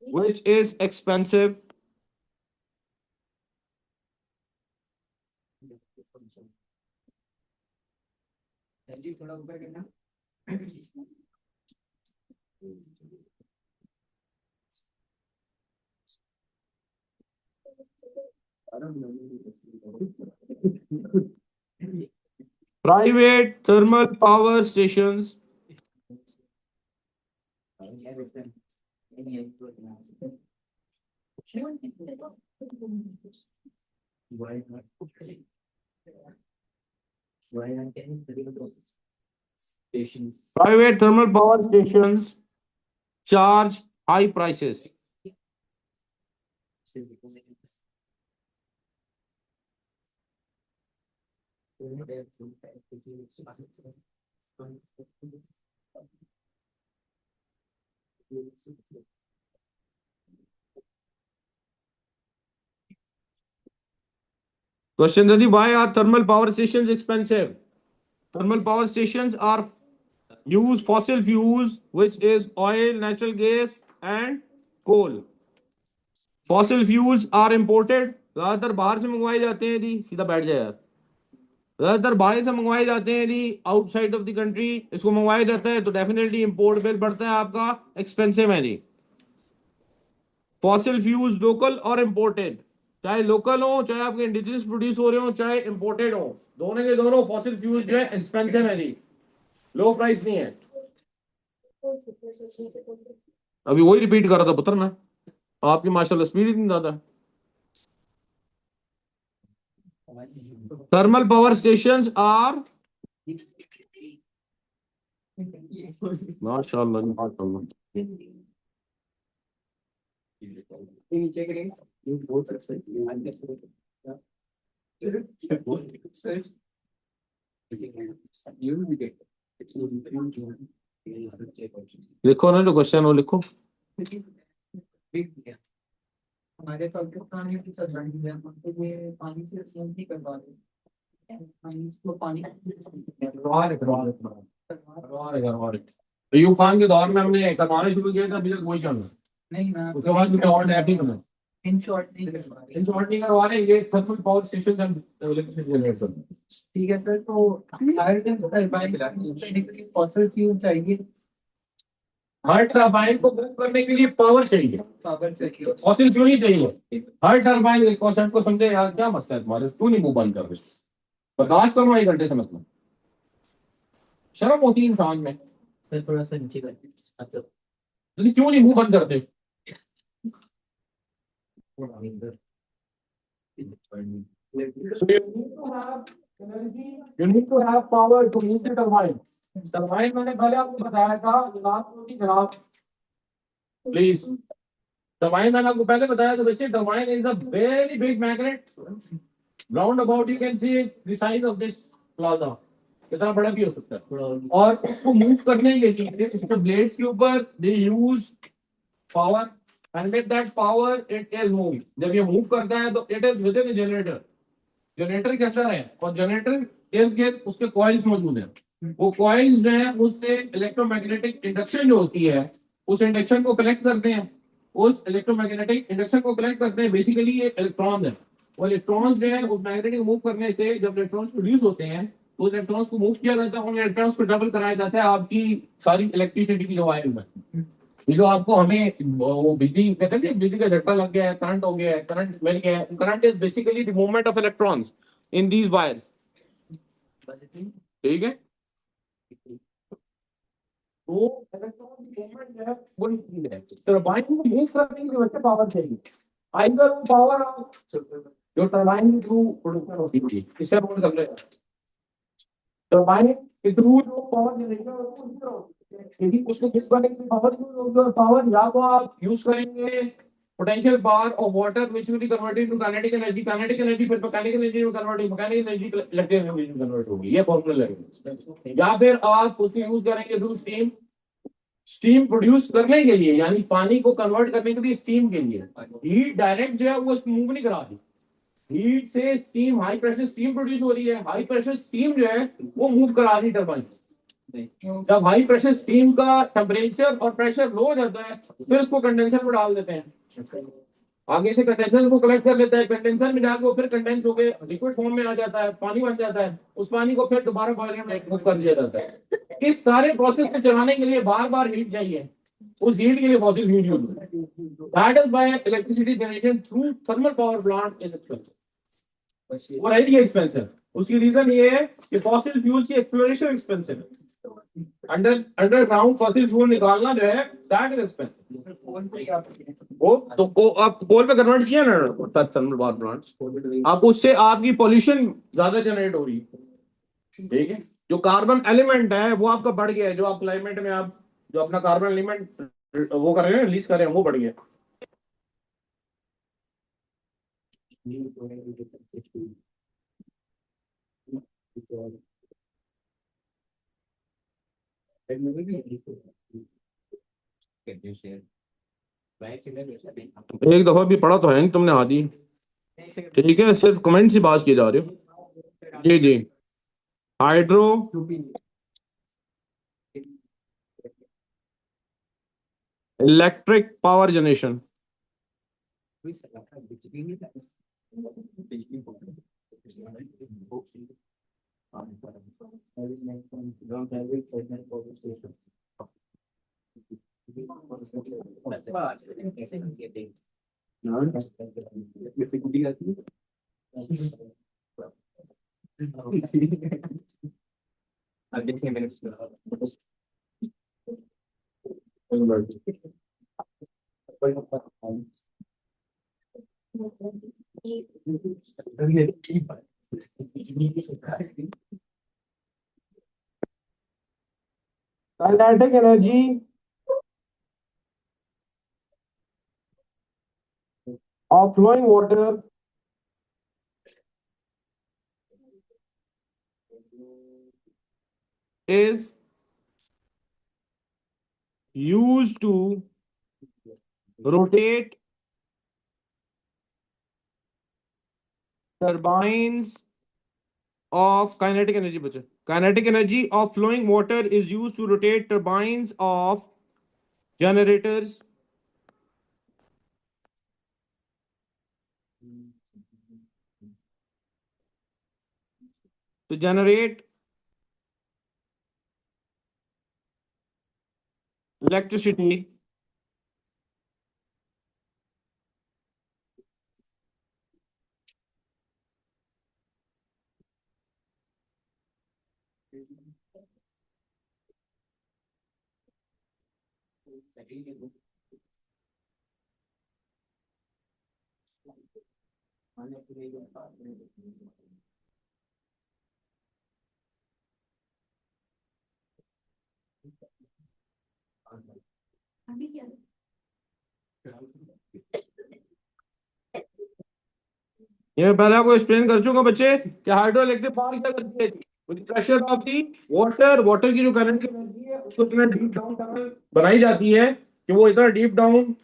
Speaker 1: Which is expensive.
Speaker 3: जी थोड़ा ऊपर करना
Speaker 1: Private thermal power stations
Speaker 3: why not why not getting stations
Speaker 1: private thermal power stations charge high prices. Question Daddy, why are thermal power stations expensive? Thermal power stations are use fossil fuels, which is oil, natural gas, and coal. Fossil fuels are imported. ज्यादातर बाहर से मंगवाए जाते हैं जी, सीधा बैठ जाए यार। ज्यादातर बाहर से मंगवाए जाते हैं जी, आउटसाइड ऑफ द कंट्री इसको मंगवाया जाता है, तो डेफिनेटली इंपोर्ट बिल बढ़ता है आपका, एक्सपेंसिव है जी। फॉसिल फ्यूल्स लोकल और इंपोर्टेड, चाहे लोकल हो, चाहे आपके इंडिजिनस प्रोड्यूस हो रहे हो, चाहे इंपोर्टेड हो, दोनों के दोनों फॉसिल फ्यूल्स जो है एक्सपेंसिव है जी, लो प्राइस नहीं है। अभी वही रिपीट कर रहा था पुत्र मैं, आपकी माशाल्लाह स्पीड इतनी ज्यादा है। Thermal power stations are माशाल्लाह माशाल्लाह
Speaker 3: नीचे करेंगे ये बहुत अच्छा है
Speaker 1: लिखो ना जो क्वेश्चन हो लिखो।
Speaker 3: हमारे पाकिस्तान में सब जानी है तो ये पानी से सेम नहीं करवा रहे पानी इसको पानी
Speaker 1: अयूब खान के दौर में हमने करवाने शुरू किया था, अभी तक वही चल रहा है।
Speaker 3: नहीं ना
Speaker 1: उसके बाद मुझे और टैप नहीं करना,
Speaker 3: इन शॉर्ट नहीं करवा रहे
Speaker 1: इन शॉर्ट नहीं करवा रहे, ये थर्मल पावर स्टेशन हम इलेक्ट्रिसिटी जनरेट करते हैं।
Speaker 3: ठीक है सर तो हायर टर्बाइन फॉसिल फ्यूल चाहिए
Speaker 1: हर टरबाइन को मूव करने के लिए पावर चाहिए,
Speaker 3: पावर चाहिए
Speaker 1: फॉसिल फ्यूल ही चाहिए। हर टरबाइन इस कॉन्सेप्ट को समझे यार, क्या मसला है तुम्हारे, क्यों नहीं मूव बंद कर रहे, बर्दाश्त करो 1 घंटे से, मतलब शर्म होती है इंसान में।
Speaker 3: सर थोड़ा सा नीचे कर मतलब
Speaker 1: लेकिन क्यों नहीं मुंह बंद करते? You need to have power to move the turbine. Turbine मैंने पहले आपको बताया था, जनाब प्लीज, turbine मैंने आपको पहले बताया था बच्चे, turbine is a very big magnet. Round about you can see the size of this plaza. कितना बड़ा भी हो सकता है, और उसको मूव करने के लिए उसके ब्लेड्स के ऊपर they use power, and with that power it is moving. जब ये मूव करता है तो it is within a generator. Generator के अंदर है, और जनरेटर इर्द गिर्द उसके कॉइल्स मौजूद हैं। वो कॉइल्स जो है उससे इलेक्ट्रोमैग्नेटिक इंडक्शन जो होती है, उस इंडक्शन को कलेक्ट करते हैं, उस इलेक्ट्रोमैग्नेटिक इंडक्शन को कलेक्ट करते हैं। बेसिकली ये इलेक्ट्रॉन है, और इलेक्ट्रॉन्स जो है उस मैग्नेटिक मूव करने से जब इलेक्ट्रॉन्स प्रोड्यूस होते हैं तो इलेक्ट्रॉन्स को मूव किया जाता है, उन इलेक्ट्रॉन्स को डबल कराया जाता है आपकी सारी इलेक्ट्रिसिटी की जो वायर में। ये जो आपको हमें वो बिजली कहते हैं, बिजली का झटका लग गया है, करंट हो गया है, करंट मिल गया है, current is basically the movement of electrons in these wires. ठीक है, तो इलेक्ट्रॉन की मूवमेंट जो है वो चीज है, टरबाइन को मूव करने के लिए वैसे पावर चाहिए। आइदर पावर जो टरबाइन के थ्रू प्रोडक्शन होती थी, इससे बोल सकते हैं टरबाइन के थ्रू जो पावर जनरेशन होती है उसी तरह होती है, लेकिन उसको किस तरह की पावर यूज होगी, और पावर या तो आप यूज करेंगे potential power of water which will be converted to kinetic energy फिर मैकेनिकल एनर्जी में कन्वर्ट होगी, मैकेनिकल एनर्जी इलेक्ट्रिक एनर्जी में कन्वर्ट होगी, ये फॉर्मूला लगेगा। या फिर आप उसको यूज करेंगे थ्रू स्टीम, स्टीम प्रोड्यूस करने के लिए, यानी पानी को कन्वर्ट करने के लिए स्टीम के लिए हीट डायरेक्ट जो है वो मूव नहीं करा रही, हीट से steam, high pressure steam produce हो रही है, हाई प्रेशर स्टीम जो है वो मूव करा रही टरबाइन। जब हाई प्रेशर स्टीम का टेम्परेचर और प्रेशर लो हो जाता है फिर उसको कंडेंसर में डाल देते हैं, आगे से कंडेंसर को कलेक्ट कर लेता है, कंडेंसर में जाकर वो फिर कंडेंस होकर लिक्विड फॉर्म में आ जाता है, पानी बन जाता है, उस पानी को फिर दोबारा बॉयलर में मूव कर दिया जाता है। इस सारे प्रोसेस को चलाने के लिए बार बार हीट चाहिए, उस हीट के लिए फॉसिल फ्यूल यूज होता है। That is why electricity generation through thermal power plant is expensive. वो है एक्सपेंसिव, उसकी रीजन ये है कि फॉसिल फ्यूल्स की एक्सप्लोरेशन एक्सपेंसिव है, अंडरग्राउंड फॉसिल फ्यूल निकालना जो है दैट इज एक्सपेंसिव। वो तो आप कोल पे कन्वर्ट किया ना थर्मल पावर प्लांट्स, आप उससे आपकी पॉल्यूशन ज्यादा जनरेट हो रही है, ठीक है, जो कार्बन एलिमेंट है वो आपका बढ़ गया है, जो आप क्लाइमेट में आप जो अपना कार्बन एलिमेंट वो कर रहे हैं रिलीज कर रहे हैं वो बढ़ गया। एक दफा भी पढ़ा तो है नहीं तुमने हादी, ठीक है, सिर्फ कमेंट से बात किए जा रहे हो। जी जी, hydro electric power generation, kinetic energy of flowing water is used to rotate turbines of kinetic energy बचे, kinetic energy of flowing water is used to rotate turbines of generators to generate electricity ये मैं पहले आपको explain कर चुका बच्चे कि hydro electric power क्या करती है, with pressure of the water, water की जो करंट की एनर्जी है उसको इतना डीप डाउन टनल बनाई जाती है कि वो इतना डीप डाउन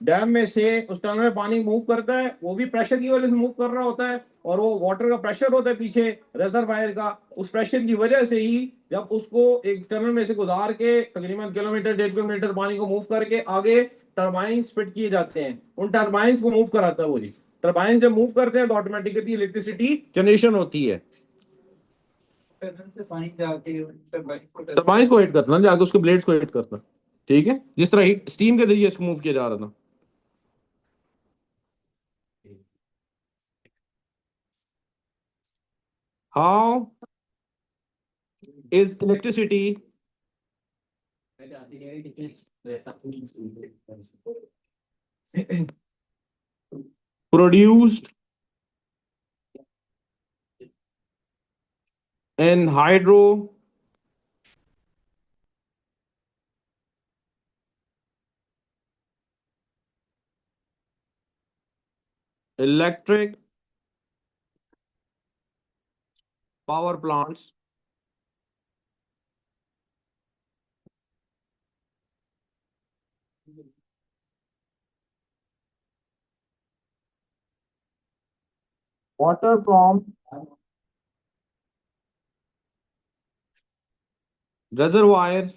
Speaker 1: डैम में से उस टनल में पानी मूव करता है, वो भी प्रेशर की वजह से मूव कर रहा होता है, और वो वाटर का प्रेशर होता है पीछे रिजर्वायर का, उस प्रेशर की वजह से ही जब उसको एक टनल में से गुजार के तकरीबन किलोमीटर 1.5 किलोमीटर पानी को मूव करके आगे टरबाइंस फिट किए जाते हैं, उन टरबाइंस को मूव कराता है वो जी, टरबाइन जब मूव करते हैं तो ऑटोमेटिकली इलेक्ट्रिसिटी जनरेशन होती है, टरबाइंस को हिट करना जाके उसके ब्लेड्स को हिट करना, ठीक है, जिस तरह स्टीम के जरिए इसको मूव किया जा रहा था। How is electricity produced in hydro electric power plants water from reservoirs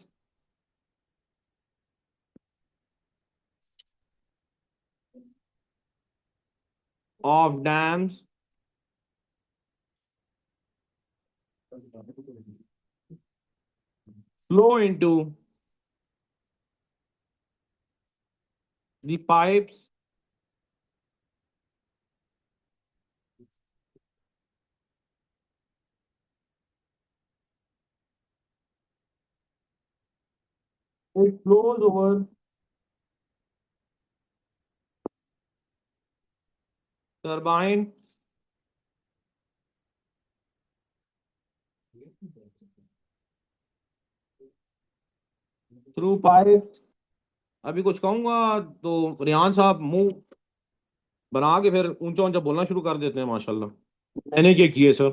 Speaker 1: of dams flow into the pipes it flows over turbine through pipe. अभी कुछ कहूंगा तो रियान साहब मुंह बना के फिर ऊंचा ऊंचा बोलना शुरू कर देते हैं माशाल्लाह। मैंने क्या किए सर?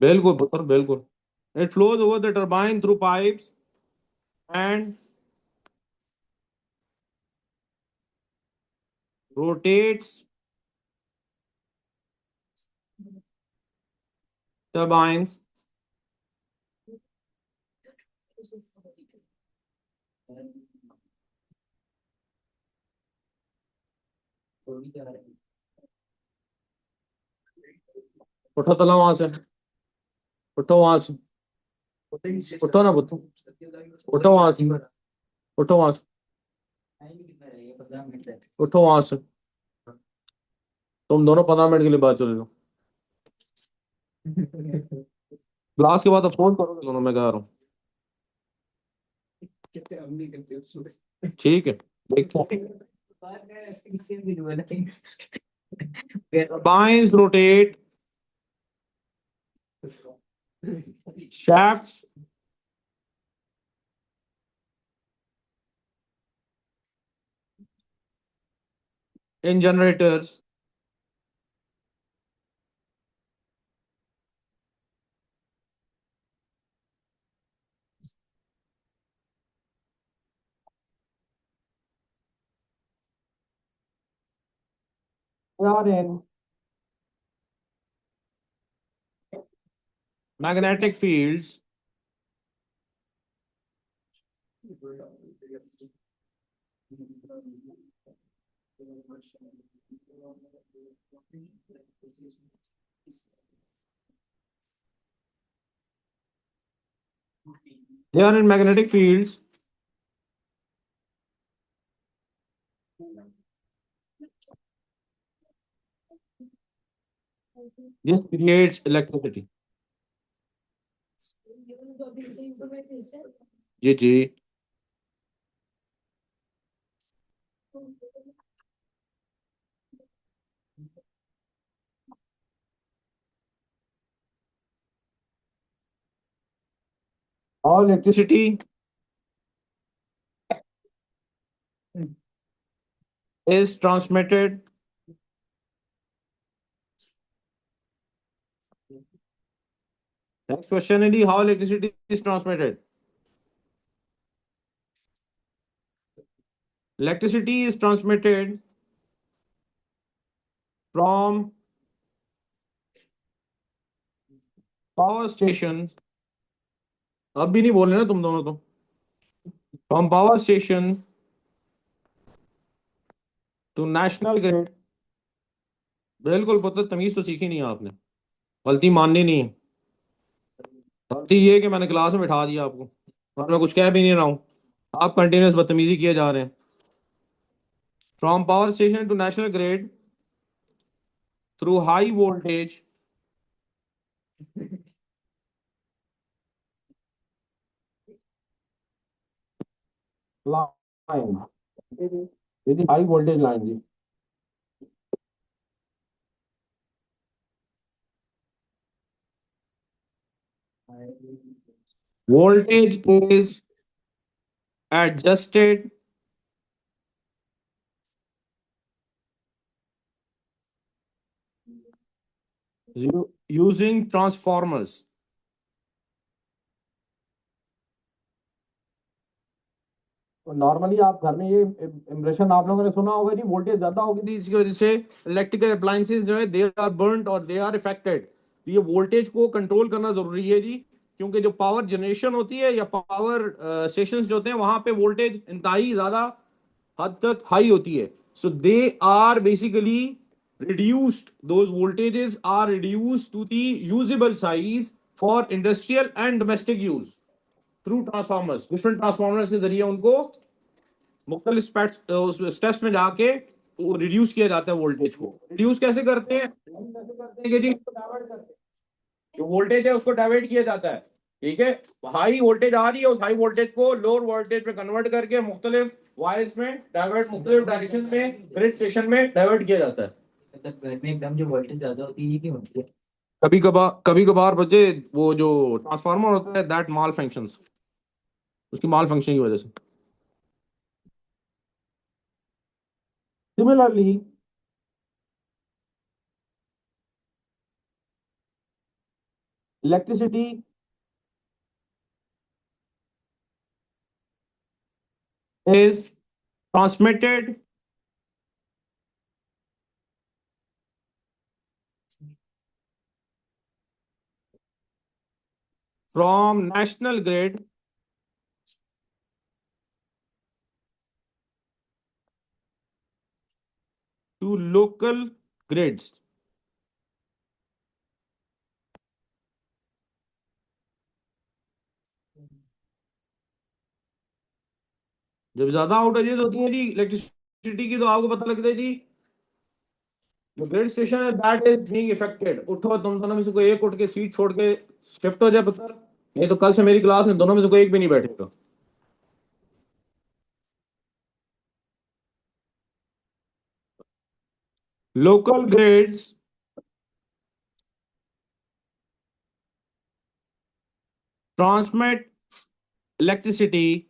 Speaker 1: बिल्कुल पुत्र बिल्कुल। It flows over the turbine through pipes and rotates turbines उठो तला वहां से, उठो वहां से, उठो ना पुत्र, उठो वहां से, उठो वहां से, उठो वहां से। तुम दोनों 15 मिनट के लिए बात चले जाओ। क्लास के बाद अब फोन करोगे दोनों, मैं कह रहा हूँ। ठीक है देखते हैं। Turbines rotate shafts in generators are in magnetic fields they are in magnetic fields this creates electricity। Ji ji. All electricity is transmitted next question है जी, how electricity is transmitted? Electricity is transmitted from power stations, अब भी नहीं बोल रहे ना तुम दोनों तो, from power station to national grid। बिल्कुल पुत्र, तमीज तो सीखी नहीं है आपने, गलती माननी नहीं है। गलती ये है कि मैंने क्लास में बैठा दिया आपको और मैं कुछ कह भी नहीं रहा हूँ, आप कंटिन्यूस बदतमीजी किए जा रहे हैं। From power station to national grid through high voltage line, high voltage line जी। Voltage is adjusted using transformers. Normally आप घर में ये इम्प्रेशन आप लोगों ने सुना होगा जी, वोल्टेज ज्यादा होगी थी इसकी वजह से इलेक्ट्रिकल अप्लायंसेस जो है दे आर बर्न्ड और दे आर इफेक्टेड। ये वोल्टेज को कंट्रोल करना जरूरी है जी, क्योंकि जो पावर जनरेशन होती है या पावर स्टेशन जो होते हैं वहां पे वोल्टेज इंतहाई ज्यादा हद तक हाई होती है। So they are basically reduced, those voltages are reduced to the usable size for industrial and domestic use through transformers, different transformers के जरिए उनको मुख्तलिफ स्टेप्स में जाके वो रिड्यूस किया जाता है। वोल्टेज को रिड्यूस कैसे करते हैं, कि जी जो वोल्टेज है उसको डाइवर्ट किया जाता है। ठीक है, हाई वोल्टेज आ रही है, उस हाई वोल्टेज को लोअर वोल्टेज में कन्वर्ट करके मुख्तलिफ वायर्स में डाइवर्ट, मुख्तलिफ डायरेक्शन में ग्रिड स्टेशन में डाइवर्ट किया जाता है।
Speaker 3: मतलब घर में एकदम जो वोल्टेज ज्यादा होती है ये क्यों होती है?
Speaker 1: कभी कभार बच्चे वो जो ट्रांसफार्मर होता है दैट माल फंक्शंस, उसकी माल फंक्शन की वजह से। Similarly electricity is transmitted from national grid to local grids. जब ज्यादा आउटेजेस होती है जी इलेक्ट्रिसिटी की, तो आपको पता लगता है जी जो ग्रिड स्टेशन है दैट इज बीइंग इफेक्टेड। उठो तुम दोनों में से कोई एक उठ के सीट छोड़ के शिफ्ट हो जाए पुत्र, नहीं तो कल से मेरी क्लास में दोनों में से कोई एक भी नहीं बैठेगा। Local grids transmit electricity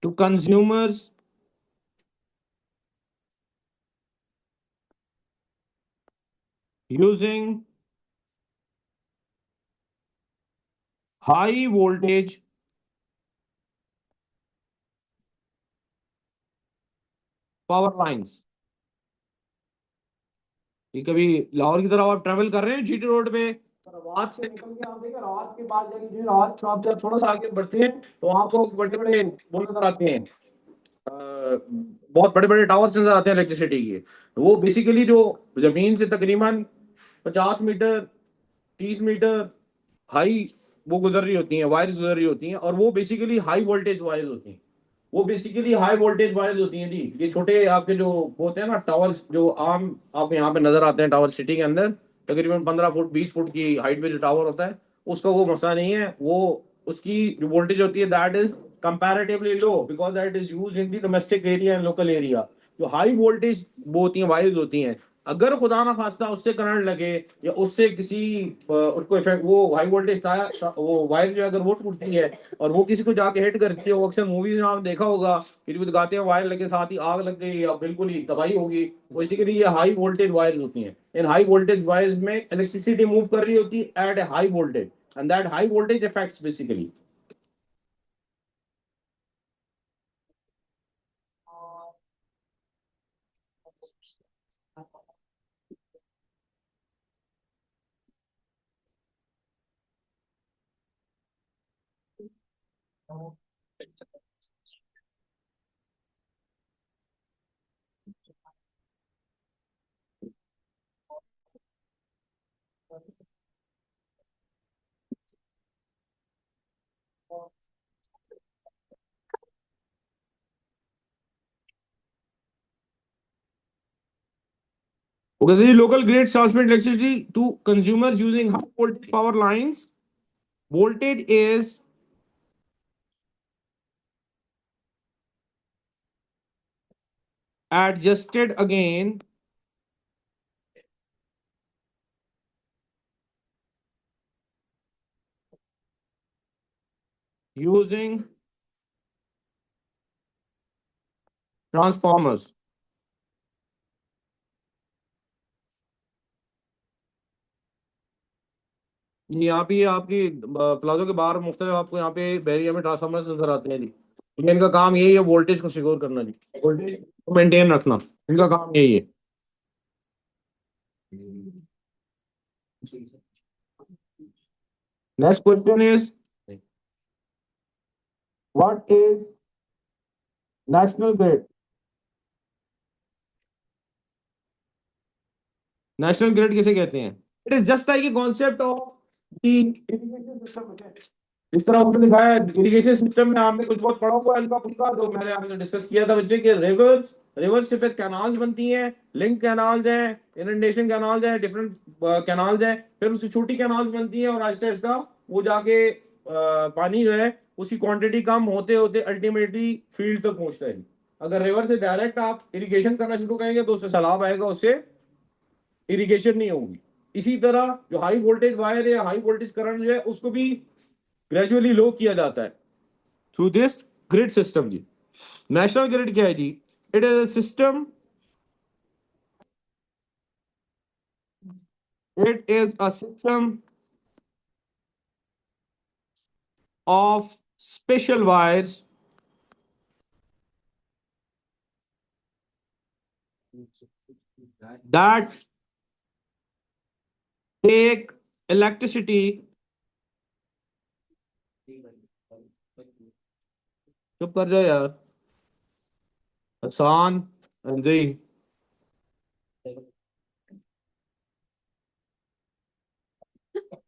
Speaker 1: to consumers using high voltage power lines. ये कभी लाहौर की तरफ आप ट्रेवल कर रहे हैं जीटी रोड पे, रवात से निकल के आप देखें, रवात के पास जाके जी रवात शॉप से आप थोड़ा सा आगे बढ़ते हैं तो आपको बड़े बड़े वो नजर आते हैं, बहुत बड़े बड़े टावर्स नजर आते हैं इलेक्ट्रिसिटी के। वो बेसिकली जो जमीन से तकरीबन 50 मीटर 30 मीटर हाई वो गुजर रही होती हैं, वायर्स गुजर रही होती हैं, और वो बेसिकली हाई वोल्टेज वायर्स होती हैं। वो बेसिकली हाई वोल्टेज वायर्स होती हैं जी। ये छोटे आपके जो होते हैं ना टावर्स, जो आम आप यहाँ पे नजर आते हैं टावर सिटी के अंदर, तकरीबन 15 फुट 20 फुट की हाइट पे जो टावर होता है, उसका वो मसला नहीं है। वो उसकी जो वोल्टेज होती है that is comparatively low because that is used in the domestic area and local area. जो हाई वोल्टेज वो होती हैं वायर्स होती हैं, अगर खुदा ना खास्ता उससे करंट लगे या उससे किसी उसको इफेक्ट, वो हाई वोल्टेज वो वायर जो है अगर वो टूटती है और वो किसी को जाके हिट करती है, वो अक्सर मूवीज में आपने देखा होगा कि जो दिखाते हैं वायर लगे साथ ही आग लग गई या बिल्कुल ही तबाही होगी। बेसिकली ये हाई वोल्टेज वायर्स होती हैं। इन हाई वोल्टेज वायर्स में इलेक्ट्रिसिटी मूव कर रही होती है at a high voltage and that high voltage effects basically. Okay, the local grids transmit electricity to consumers using high voltage power lines. Voltage is adjusted again using transformers. यहाँ पे आपकी palazzo के बाहर मुख्तलिफ आपको यहाँ पे बैरियर में ट्रांसफार्मर्स नजर आते हैं जी। तो इनका काम यही है वोल्टेज को सिक्योर करना जी, वोल्टेज को मेंटेन रखना, इनका काम यही है। Next question is what is national grid? National grid किसे कहते हैं? It is just like a concept of the irrigation system. इस तरह ऊपर लिखा है इरिगेशन सिस्टम में आपने कुछ बहुत पढ़ा हुआ है इनका पूरा, जो मैंने आपसे डिस्कस किया था बच्चे के रिवर्स से फिर कैनाल्स बनती हैं, लिंक कैनाल्स हैं, इनंडेशन कैनाल्स हैं, डिफरेंट कैनाल्स हैं, फिर उससे छोटी कैनाल्स बनती हैं और आहिस्ता आहिस्ता वो जाके पानी जो है उसकी क्वांटिटी कम होते होते अल्टीमेटली फील्ड तक पहुंचता है। अगर रिवर से डायरेक्ट आप इरिगेशन करना शुरू करेंगे तो उससे सैलाब आएगा, उससे इरिगेशन नहीं होगी। इसी तरह जो हाई वोल्टेज वायर है, हाई वोल्टेज करंट जो है उसको भी ग्रेजुअली लो किया जाता है थ्रू दिस ग्रिड सिस्टम जी। नेशनल ग्रिड क्या है जी? It is a system, it is a system of special wires that take electricity चुप कर जाओ यार हसान जी।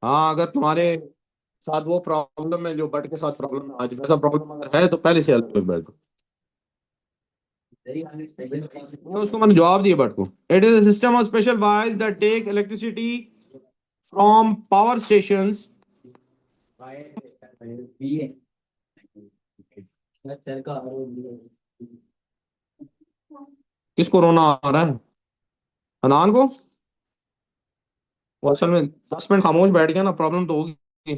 Speaker 1: हाँ, अगर तुम्हारे साथ वो प्रॉब्लम है जो बट के साथ प्रॉब्लम है आज, वैसा प्रॉब्लम अगर है तो पहले से हेल्प कर बैठो। उसको मैंने जवाब दिया बट को। It is a system of special wires that take electricity from power stations. किसको रोना आ रहा है? हनान को? वो असल में 10 मिनट खामोश बैठ गया ना, प्रॉब्लम तो होगी।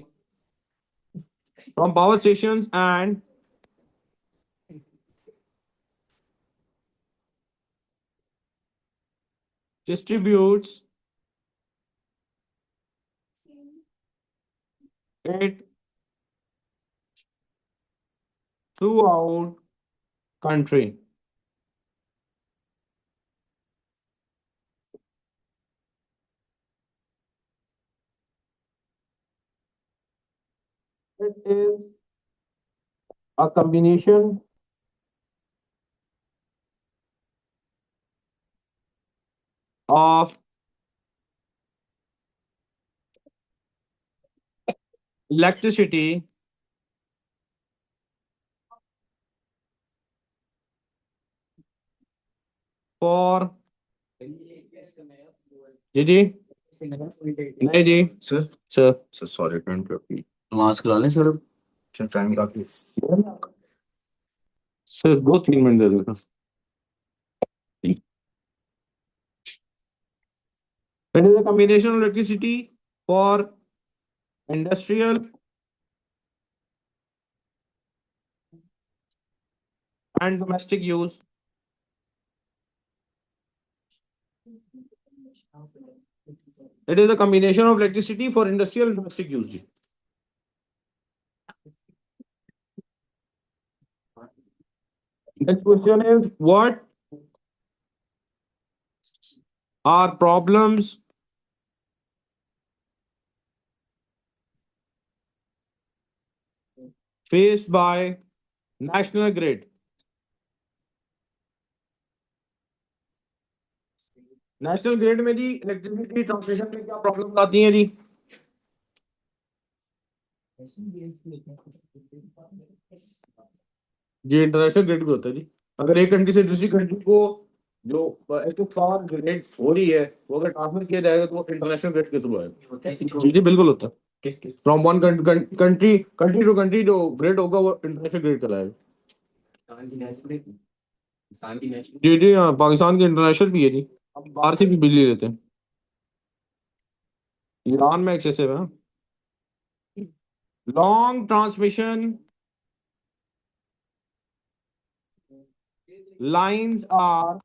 Speaker 1: From power stations and distributes it throughout country. It is a combination of electricity for जी जी नहीं जी
Speaker 4: sir
Speaker 1: sir
Speaker 4: sir sorry to interrupt you. नमाज करा लें सर, टाइम काफी।
Speaker 1: सर 2-3 मिनट दे देना। It is a combination of electricity for industrial and domestic use. It is a combination of electricity for industrial and domestic use जी। Next question is what are problems faced by national grid? National grid में जी electricity transmission में क्या problem आती है जी? जी international grid भी होता है जी। अगर एक कंट्री से दूसरी कंट्री को जो इलेक्ट्रिक पावर जनरेट हो रही है वो अगर ट्रांसफर किया जाएगा तो वो इंटरनेशनल ग्रिड के थ्रू आएगा। जी जी बिल्कुल होता है। From one country to country जो ग्रिड होगा वो इंटरनेशनल ग्रिड कहलाएगा। जी जी हाँ, पाकिस्तान के इंटरनेशनल भी है जी। हम बाहर से भी बिजली लेते हैं। ईरान में एक्सेसिव है। Long transmission lines are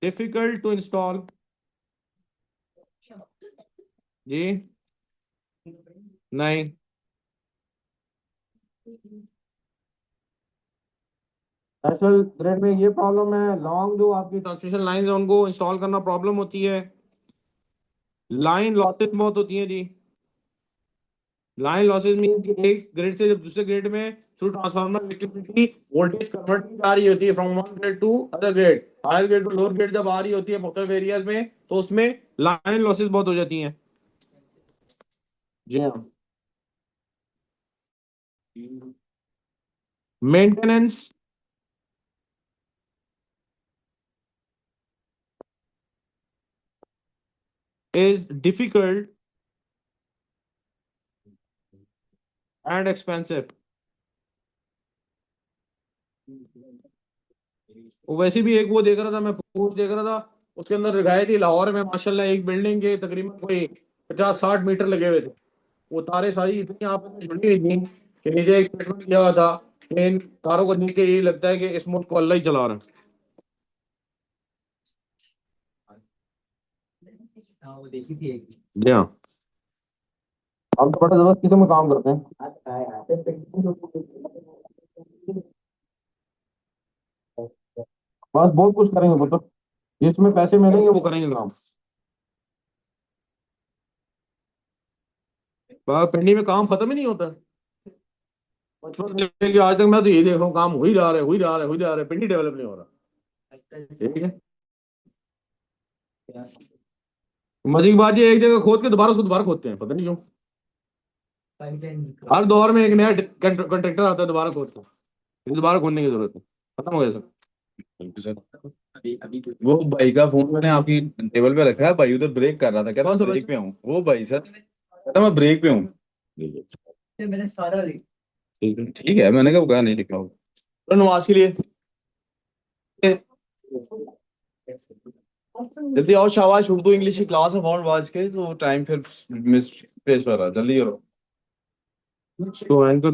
Speaker 1: difficult to install. जी नहीं। नेशनल ग्रिड में ये प्रॉब्लम है, लॉन्ग जो आपकी ट्रांसमिशन लाइन है उनको इंस्टॉल करना प्रॉब्लम होती है। लाइन लॉसेस बहुत होती है जी। लाइन लॉसेस मीन कि एक ग्रिड से जब दूसरे ग्रिड में through transformer electricity voltage convert आ रही होती है from one grid to other grid, higher grid to lower grid जब आ रही होती है मुख्तलिफ एरियाज में, तो उसमें लाइन लॉसेस बहुत हो जाती हैं। जी हाँ। Maintenance is difficult and expensive। वो वैसे भी एक वो देख रहा था, मैं पोस्ट देख रहा था, उसके अंदर दिखाई थी लाहौर में माशाल्लाह एक बिल्डिंग के तकरीबन कोई 50-60 मीटर लगे हुए थे। वो तारे सारी इतनी आपस में जुड़ी हुई थी कि नीचे एक स्टेटमेंट दिया हुआ था कि इन तारों को देख के यही लगता है कि इस मुल्क को अल्लाह ही चला रहा है।
Speaker 3: हाँ वो देखी थी एक।
Speaker 1: जी हाँ। हम तो बड़ा जबरदस्त किस्म में काम करते हैं। बस बहुत कुछ करेंगे वो तो, जिसमें पैसे मिलेंगे वो करेंगे काम। पिंडी में काम खत्म ही नहीं होता। बचपन से लेके आज तक मैं तो यही देख रहा हूँ, काम हो ही रहा है, हो ही रहा है, हो ही रहा है, पिंडी डेवलप नहीं हो रहा। ठीक है। मजे की बात ये, एक जगह खोद के दोबारा उसको दोबारा खोदते हैं, पता नहीं क्यों। हर दौर में एक नया कॉन्ट्रैक्टर आता है दोबारा खोद के, दोबारा खोदने की जरूरत है, खत्म हो गया सब।
Speaker 4: Thank you sir. वो भाई का फोन मैंने आपकी टेबल पे रखा है, भाई उधर ब्रेक कर रहा था, कहता
Speaker 1: कौन सा
Speaker 4: मैं
Speaker 1: भाई?
Speaker 4: ब्रेक पे हूँ। वो भाई सर कहता मैं ब्रेक पे हूँ।
Speaker 3: मैंने सारा
Speaker 4: ठीक है, मैंने कहा नहीं लिखा हो तो नमाज के लिए जल्दी आओ, शाबाश। उर्दू इंग्लिश की क्लास है फॉर्म आज के, तो टाइम फिर मिस पेश हो रहा है, जल्दी करो।
Speaker 1: इसको एंकर